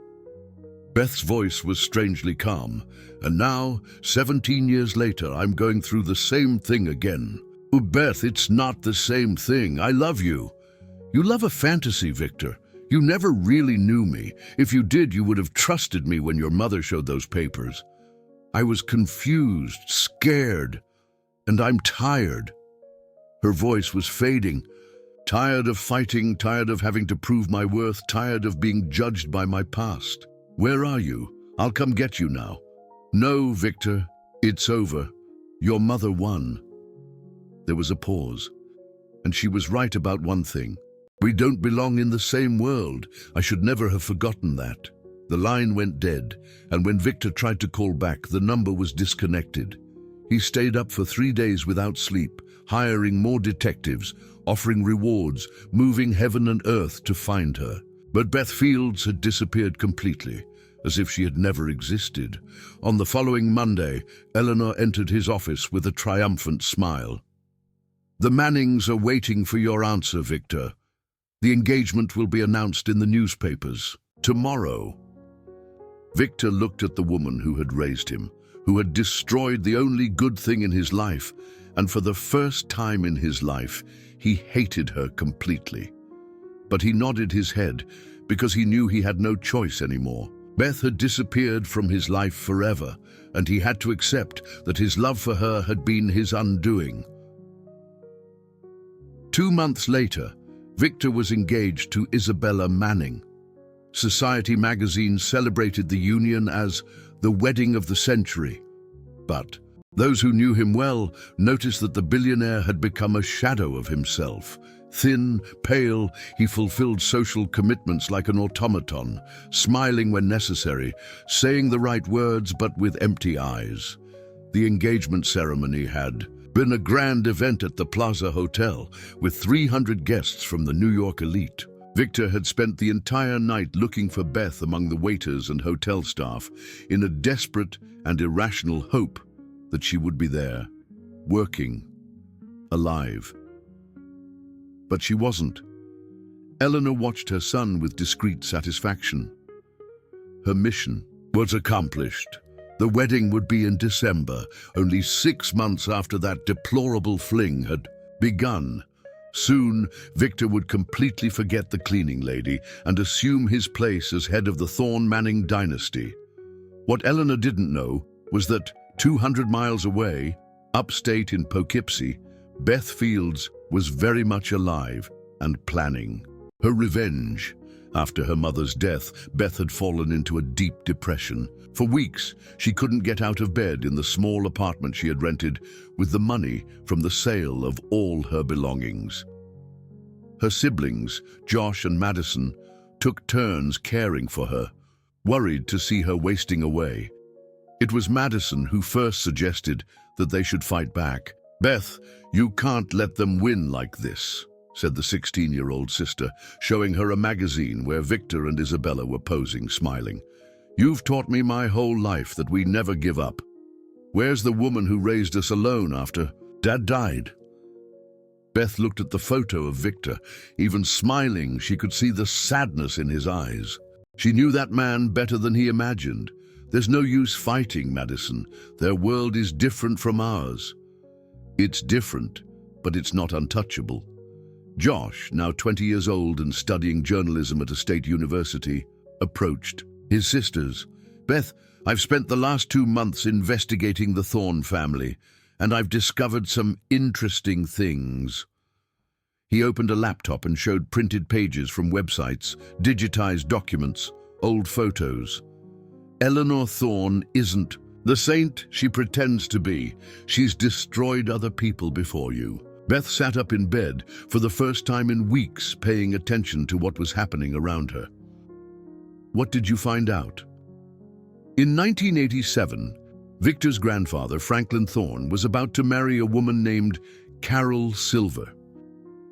Beth's voice was strangely calm, and now, 17 years later, I'm going through the same thing again. Oh, Beth, it's not the same thing. I love you. You love a fantasy, Victor. You never really knew me. If you did, you would have trusted me when your mother showed those papers. I was confused, scared, and I'm tired. Her voice was fading. Tired of fighting, tired of having to prove my worth, tired of being judged by my past. Where are you? I'll come get you now. No, Victor, it's over. Your mother won. There was a pause, and she was right about one thing. We don't belong in the same world. I should never have forgotten that. The line went dead, and when Victor tried to call back, the number was disconnected. He stayed up for 3 days without sleep, hiring more detectives, offering rewards, moving heaven and earth to find her. But Beth Fields had disappeared completely, as if she had never existed. On the following Monday, Eleanor entered his office with a triumphant smile. The Mannings are waiting for your answer, Victor. The engagement will be announced in the newspapers tomorrow. Victor looked at the woman who had raised him, who had destroyed the only good thing in his life, and for the first time in his life, he hated her completely. But he nodded his head because he knew he had no choice anymore. Beth had disappeared from his life forever, and he had to accept that his love for her had been his undoing. 2 months later, Victor was engaged to Isabella Manning. Society magazine celebrated the union as the wedding of the century. But those who knew him well noticed that the billionaire had become a shadow of himself. Thin, pale, he fulfilled social commitments like an automaton, smiling when necessary, saying the right words but with empty eyes. The engagement ceremony had been a grand event at the Plaza Hotel, with 300 guests from the New York elite. Victor had spent the entire night looking for Beth among the waiters and hotel staff, in a desperate and irrational hope that she would be there, working, alive. But she wasn't. Eleanor watched her son with discreet satisfaction. Her mission was accomplished. The wedding would be in December, only 6 months after that deplorable fling had begun. Soon, Victor would completely forget the cleaning lady and assume his place as head of the Thorne Manning dynasty. What Eleanor didn't know was that 200 miles away, upstate in Poughkeepsie, Beth Fields was very much alive and planning her revenge. After her mother's death, Beth had fallen into a deep depression. For weeks, she couldn't get out of bed in the small apartment she had rented with the money from the sale of all her belongings. Her siblings, Josh and Madison, took turns caring for her, worried to see her wasting away. It was Madison who first suggested that they should fight back. "Beth, you can't let them win like this," said the 16-year-old sister, showing her a magazine where Victor and Isabella were posing, smiling. "You've taught me my whole life that we never give up. Where's the woman who raised us alone after Dad died?" Beth looked at the photo of Victor. Even smiling, she could see the sadness in his eyes. She knew that man better than he imagined. "There's no use fighting, Madison. Their world is different from ours." "It's different, but it's not untouchable." Josh, now 20 years old and studying journalism at a state university, approached his sisters. "Beth, I've spent the last 2 months investigating the Thorne family, and I've discovered some interesting things." He opened a laptop and showed printed pages from websites, digitized documents, old photos. "Eleanor Thorne isn't the saint she pretends to be. She's destroyed other people before you." Beth sat up in bed for the first time in weeks, paying attention to what was happening around her. "What did you find out?" In 1987, Victor's grandfather, Franklin Thorne, was about to marry a woman named Carol Silver.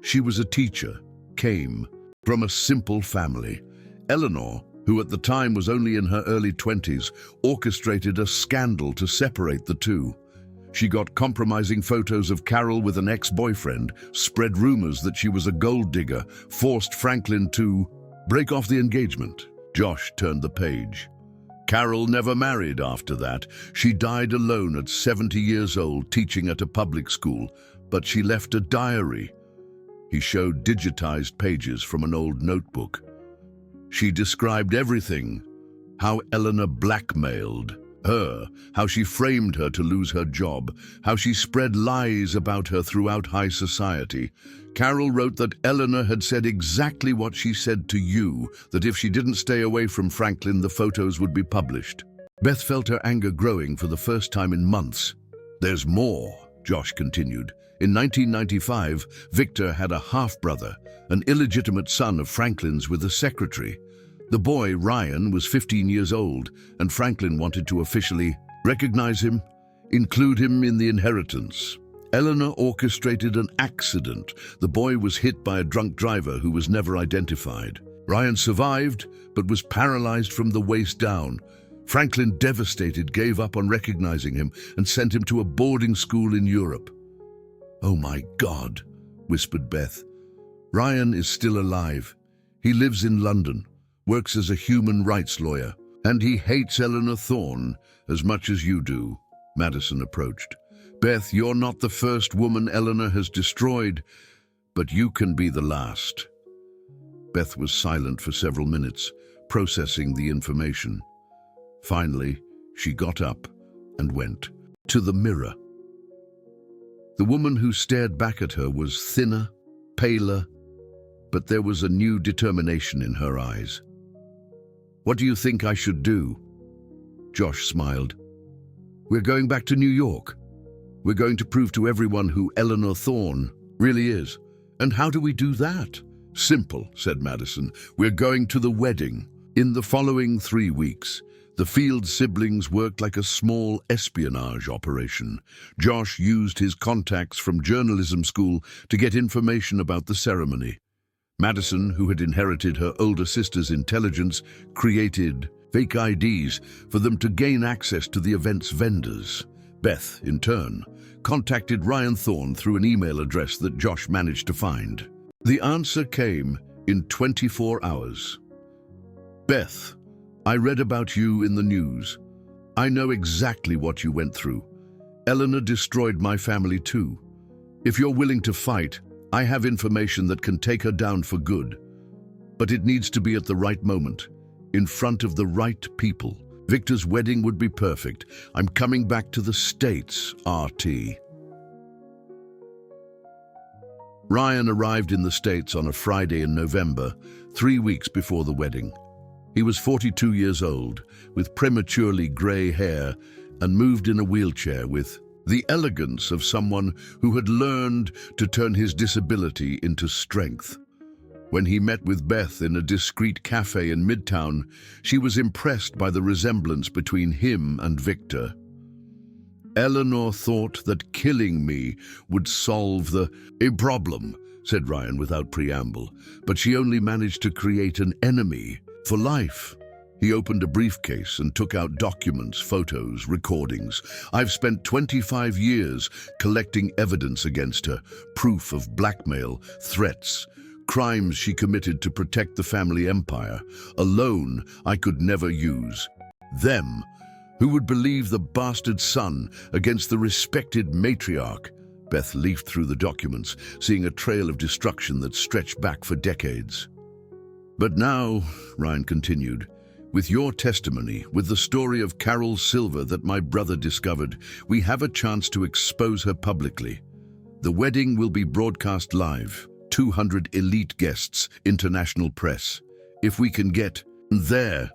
She was a teacher, came from a simple family. Eleanor, who at the time was only in her early 20s, orchestrated a scandal to separate the two. She got compromising photos of Carol with an ex-boyfriend, spread rumors that she was a gold digger, forced Franklin to break off the engagement. Josh turned the page. Carol never married after that. She died alone at 70 years old, teaching at a public school, but she left a diary. He showed digitized pages from an old notebook. She described everything: how Eleanor blackmailed her, how she framed her to lose her job, how she spread lies about her throughout high society. Carol wrote that Eleanor had said exactly what she said to you, that if she didn't stay away from Franklin, the photos would be published. Beth felt her anger growing for the first time in months. "There's more," Josh continued. In 1995, Victor had a half-brother, an illegitimate son of Franklin's with a secretary. The boy, Ryan, was 15 years old, and Franklin wanted to officially recognize him, include him in the inheritance. Eleanor orchestrated an accident. The boy was hit by a drunk driver who was never identified. Ryan survived, but was paralyzed from the waist down. Franklin, devastated, gave up on recognizing him and sent him to a boarding school in Europe. "Oh my God," whispered Beth. "Ryan is still alive. He lives in London, works as a human rights lawyer, and he hates Eleanor Thorne as much as you do." Madison approached. "Beth, you're not the first woman Eleanor has destroyed, but you can be the last." Beth was silent for several minutes, processing the information. Finally, she got up and went to the mirror. The woman who stared back at her was thinner, paler, but there was a new determination in her eyes. "What do you think I should do?" Josh smiled. "We're going back to New York. We're going to prove to everyone who Eleanor Thorne really is. And how do we do that?" "Simple," said Madison. "We're going to the wedding." In the following 3 weeks, the Field siblings worked like a small espionage operation. Josh used his contacts from journalism school to get information about the ceremony. Madison, who had inherited her older sister's intelligence, created fake IDs for them to gain access to the event's vendors. Beth, in turn, contacted Ryan Thorne through an email address that Josh managed to find. The answer came in 24 hours. "Beth, I read about you in the news. I know exactly what you went through. Eleanor destroyed my family too. If you're willing to fight, I have information that can take her down for good. But it needs to be at the right moment, in front of the right people. Victor's wedding would be perfect. I'm coming back to the States, RT." Ryan arrived in the States on a Friday in November, 3 weeks before the wedding. He was 42 years old, with prematurely gray hair, and moved in a wheelchair with the elegance of someone who had learned to turn his disability into strength. When he met with Beth in a discreet cafe in Midtown, she was impressed by the resemblance between him and Victor. "Eleanor thought that killing me would solve a problem," said Ryan without preamble, "but she only managed to create an enemy for life." He opened a briefcase and took out documents, photos, recordings. "I've spent 25 years collecting evidence against her, proof of blackmail, threats, crimes she committed to protect the family empire. Alone, I could never use them. Who would believe the bastard son against the respected matriarch?" Beth leafed through the documents, seeing a trail of destruction that stretched back for decades. "But now," Ryan continued, "with your testimony, with the story of Carol Silver that my brother discovered, we have a chance to expose her publicly. The wedding will be broadcast live, 200 elite guests, international press. If we can get there."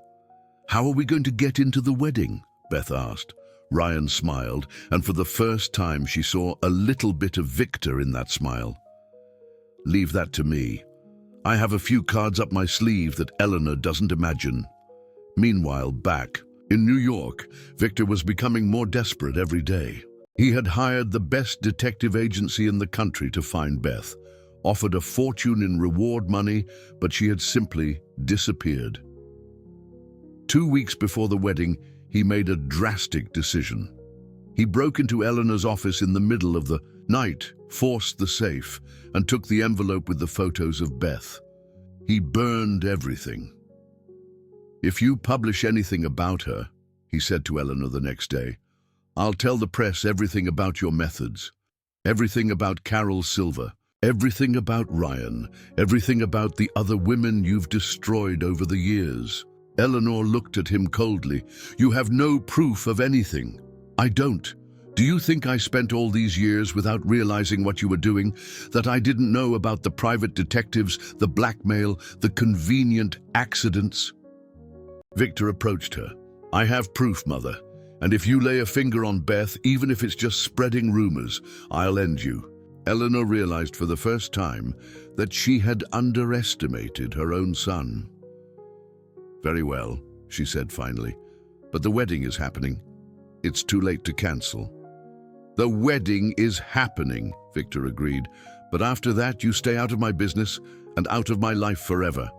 "How are we going to get into the wedding?" Beth asked. Ryan smiled, and for the first time she saw a little bit of Victor in that smile. "Leave that to me. I have a few cards up my sleeve that Eleanor doesn't imagine." Meanwhile, back in New York, Victor was becoming more desperate every day. He had hired the best detective agency in the country to find Beth, offered a fortune in reward money, but she had simply disappeared. 2 weeks before the wedding, he made a drastic decision. He broke into Eleanor's office in the middle of the night, forced the safe, and took the envelope with the photos of Beth. He burned everything. "If you publish anything about her," he said to Eleanor the next day, "I'll tell the press everything about your methods, everything about Carol Silver, everything about Ryan, everything about the other women you've destroyed over the years." Eleanor looked at him coldly. "You have no proof of anything." "I don't. Do you think I spent all these years without realizing what you were doing? That I didn't know about the private detectives, the blackmail, the convenient accidents?" Victor approached her. "I have proof, Mother, and if you lay a finger on Beth, even if it's just spreading rumors, I'll end you." Eleanor realized for the first time that she had underestimated her own son. "Very well," she said finally, "but the wedding is happening. It's too late to cancel." "The wedding is happening," Victor agreed, "but after that you stay out of my business and out of my life forever."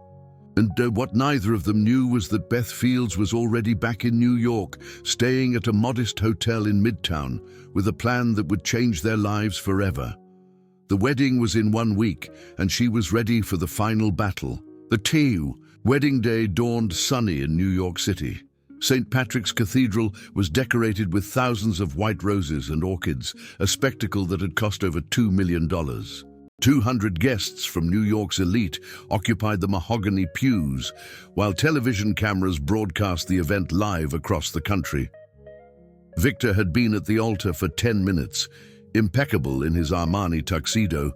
And what neither of them knew was that Beth Fields was already back in New York, staying at a modest hotel in Midtown, with a plan that would change their lives forever. The wedding was in 1 week, and she was ready for the final battle. The wedding day dawned sunny in New York City. St. Patrick's Cathedral was decorated with thousands of white roses and orchids, a spectacle that had cost over $2 million. 200 guests from New York's elite occupied the mahogany pews, while television cameras broadcast the event live across the country. Victor had been at the altar for 10 minutes, impeccable in his Armani tuxedo,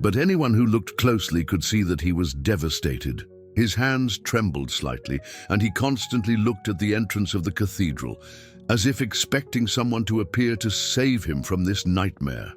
but anyone who looked closely could see that he was devastated. His hands trembled slightly, and he constantly looked at the entrance of the cathedral, as if expecting someone to appear to save him from this nightmare.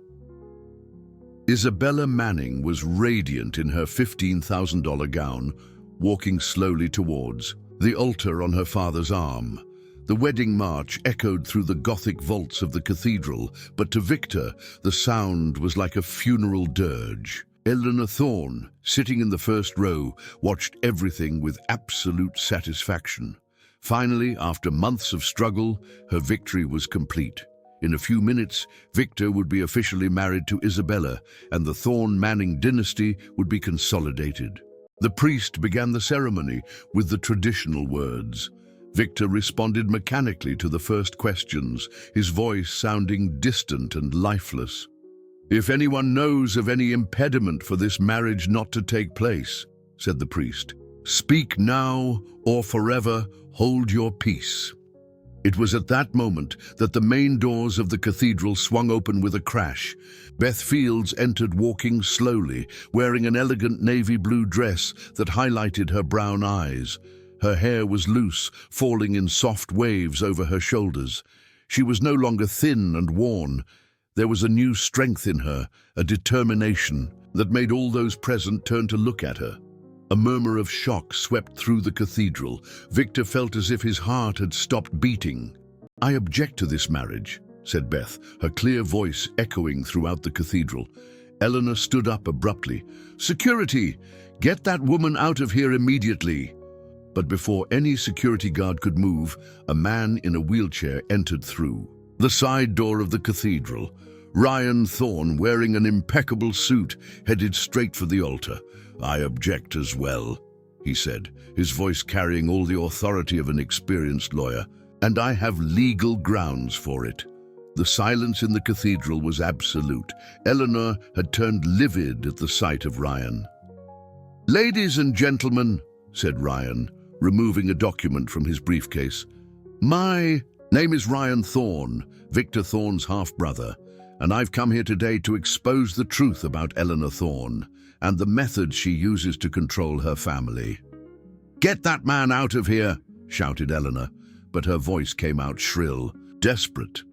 Isabella Manning was radiant in her $15,000 gown, walking slowly towards the altar on her father's arm. The wedding march echoed through the Gothic vaults of the cathedral, but to Victor, the sound was like a funeral dirge. Eleanor Thorne, sitting in the first row, watched everything with absolute satisfaction. Finally, after months of struggle, her victory was complete. In a few minutes, Victor would be officially married to Isabella, and the Thorne-Manning dynasty would be consolidated. The priest began the ceremony with the traditional words. Victor responded mechanically to the first questions, his voice sounding distant and lifeless. "If anyone knows of any impediment for this marriage not to take place," said the priest, "speak now or forever hold your peace." It was at that moment that the main doors of the cathedral swung open with a crash. Beth Fields entered walking slowly, wearing an elegant navy blue dress that highlighted her brown eyes. Her hair was loose, falling in soft waves over her shoulders. She was no longer thin and worn. There was a new strength in her, a determination that made all those present turn to look at her. A murmur of shock swept through the cathedral. Victor felt as if his heart had stopped beating. "I object to this marriage," said Beth, her clear voice echoing throughout the cathedral. Eleanor stood up abruptly. "Security! Get that woman out of here immediately!" But before any security guard could move, a man in a wheelchair entered through the side door of the cathedral. Ryan Thorne, wearing an impeccable suit, headed straight for the altar. "I object as well," he said, his voice carrying all the authority of an experienced lawyer, "and I have legal grounds for it." The silence in the cathedral was absolute. Eleanor had turned livid at the sight of Ryan. "Ladies and gentlemen," said Ryan, removing a document from his briefcase, "my name is Ryan Thorne, Victor Thorne's half-brother, and I've come here today to expose the truth about Eleanor Thorne and the methods she uses to control her family." "Get that man out of here!" shouted Eleanor, but her voice came out shrill, desperate.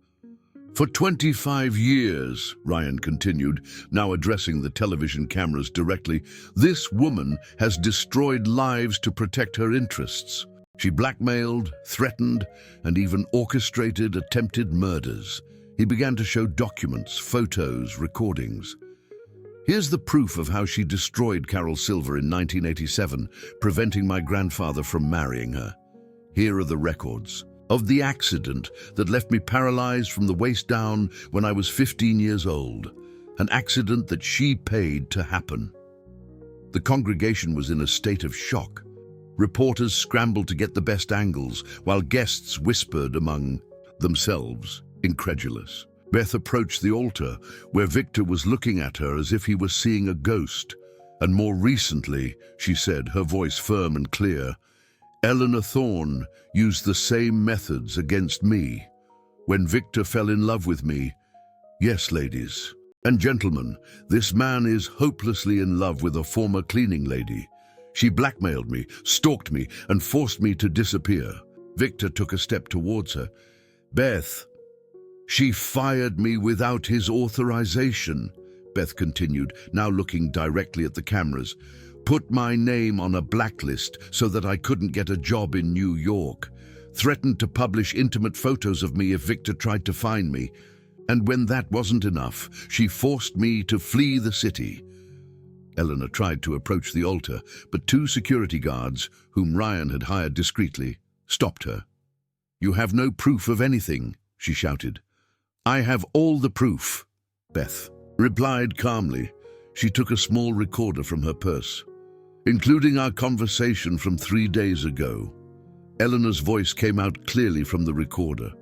"For 25 years, Ryan continued, now addressing the television cameras directly, this woman has destroyed lives to protect her interests. She blackmailed, threatened, and even orchestrated attempted murders. He began to show documents, photos, recordings. "Here's the proof of how she destroyed Carol Silver in 1987, preventing my grandfather from marrying her. Here are the records of the accident that left me paralyzed from the waist down when I was 15 years old, an accident that she paid to happen." The congregation was in a state of shock. Reporters scrambled to get the best angles, while guests whispered among themselves, incredulous. Beth approached the altar, where Victor was looking at her as if he was seeing a ghost. "And more recently," she said, her voice firm and clear, "Eleanor Thorne used the same methods against me. When Victor fell in love with me, yes, ladies and gentlemen, this man is hopelessly in love with a former cleaning lady. She blackmailed me, stalked me, and forced me to disappear." Victor took a step towards her. "Beth, she fired me without his authorization," Beth continued, now looking directly at the cameras. "Put my name on a blacklist so that I couldn't get a job in New York. Threatened to publish intimate photos of me if Victor tried to find me. And when that wasn't enough, she forced me to flee the city." Eleanor tried to approach the altar, but 2 security guards, whom Ryan had hired discreetly, stopped her. "You have no proof of anything," she shouted. "I have all the proof," Beth replied calmly. She took a small recorder from her purse. "Including our conversation from 3 days ago." Eleanor's voice came out clearly from the recorder.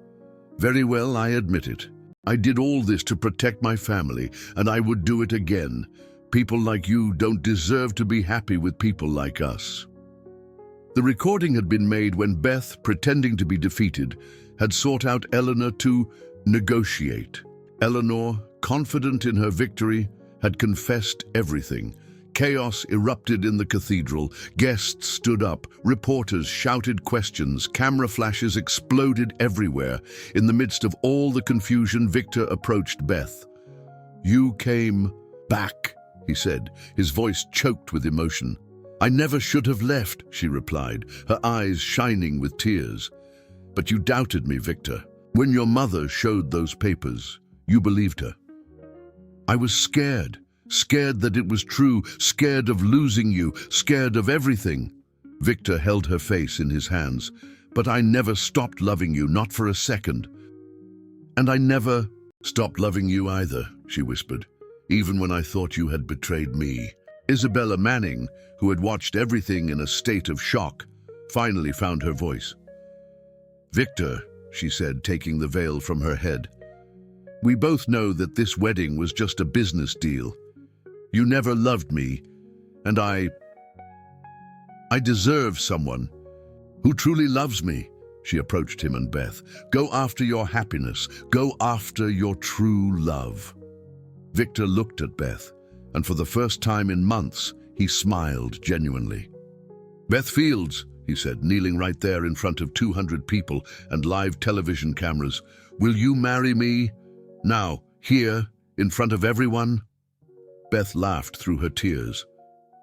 "Very well, I admit it. I did all this to protect my family, and I would do it again. People like you don't deserve to be happy with people like us." The recording had been made when Beth, pretending to be defeated, had sought out Eleanor to negotiate. Eleanor, confident in her victory, had confessed everything. Chaos erupted in the cathedral. Guests stood up. Reporters shouted questions. Camera flashes exploded everywhere. In the midst of all the confusion, Victor approached Beth. "You came back," he said, his voice choked with emotion. "I never should have left," she replied, her eyes shining with tears. "But you doubted me, Victor. When your mother showed those papers, you believed her." "I was scared. Scared that it was true, scared of losing you, scared of everything." Victor held her face in his hands. "But I never stopped loving you, not for a second." "And I never stopped loving you either," she whispered, "even when I thought you had betrayed me." Isabella Manning, who had watched everything in a state of shock, finally found her voice. "Victor," she said, taking the veil from her head, "we both know that this wedding was just a business deal. You never loved me, and I deserve someone who truly loves me." She approached him and Beth. "Go after your happiness. Go after your true love." Victor looked at Beth, and for the first time in months, he smiled genuinely. "Beth Fields," he said, kneeling right there in front of 200 people and live television cameras, "will you marry me? Now, here, in front of everyone?" Beth laughed through her tears.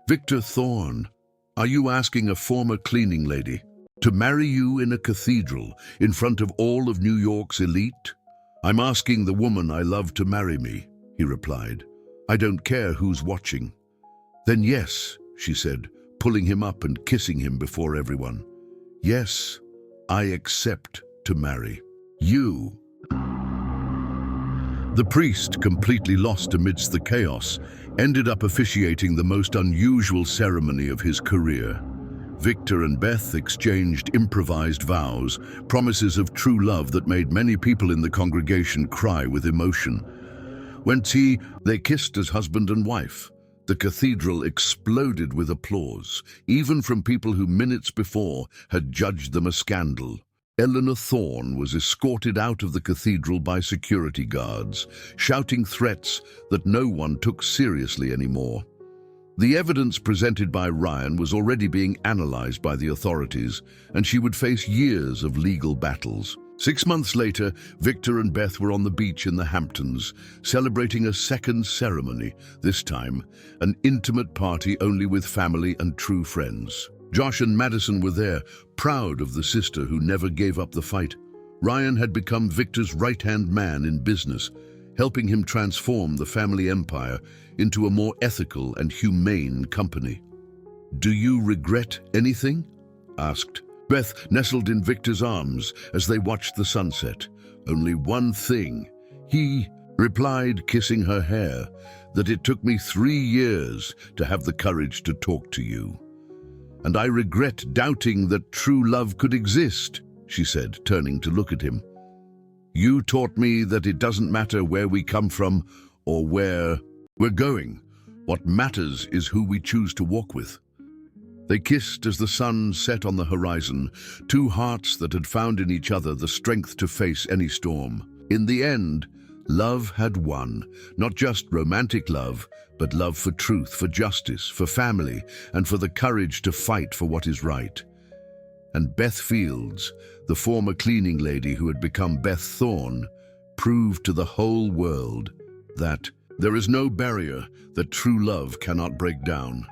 "Victor Thorne, are you asking a former cleaning lady to marry you in a cathedral in front of all of New York's elite?" "I'm asking the woman I love to marry me," he replied. "I don't care who's watching." "Then yes," she said, pulling him up and kissing him before everyone. "Yes, I accept to marry you." The priest, completely lost amidst the chaos, ended up officiating the most unusual ceremony of his career. Victor and Beth exchanged improvised vows, promises of true love that made many people in the congregation cry with emotion. When they kissed as husband and wife, the cathedral exploded with applause, even from people who minutes before had judged them a scandal. Eleanor Thorne was escorted out of the cathedral by security guards, shouting threats that no one took seriously anymore. The evidence presented by Ryan was already being analyzed by the authorities, and she would face years of legal battles. 6 months later, Victor and Beth were on the beach in the Hamptons, celebrating a second ceremony, this time an intimate party only with family and true friends. Josh and Madison were there, proud of the sister who never gave up the fight. Ryan had become Victor's right-hand man in business, helping him transform the family empire into a more ethical and humane company. "Do you regret anything?" asked Beth, nestled in Victor's arms as they watched the sunset. "Only one thing," he replied, kissing her hair, "that it took me 3 years to have the courage to talk to you. And I regret doubting that true love could exist," she said, turning to look at him. "You taught me that it doesn't matter where we come from or where we're going. What matters is who we choose to walk with." They kissed as the sun set on the horizon, two hearts that had found in each other the strength to face any storm. In the end, love had won, not just romantic love, but love for truth, for justice, for family, and for the courage to fight for what is right. And Beth Fields, the former cleaning lady who had become Beth Thorne, proved to the whole world that there is no barrier that true love cannot break down.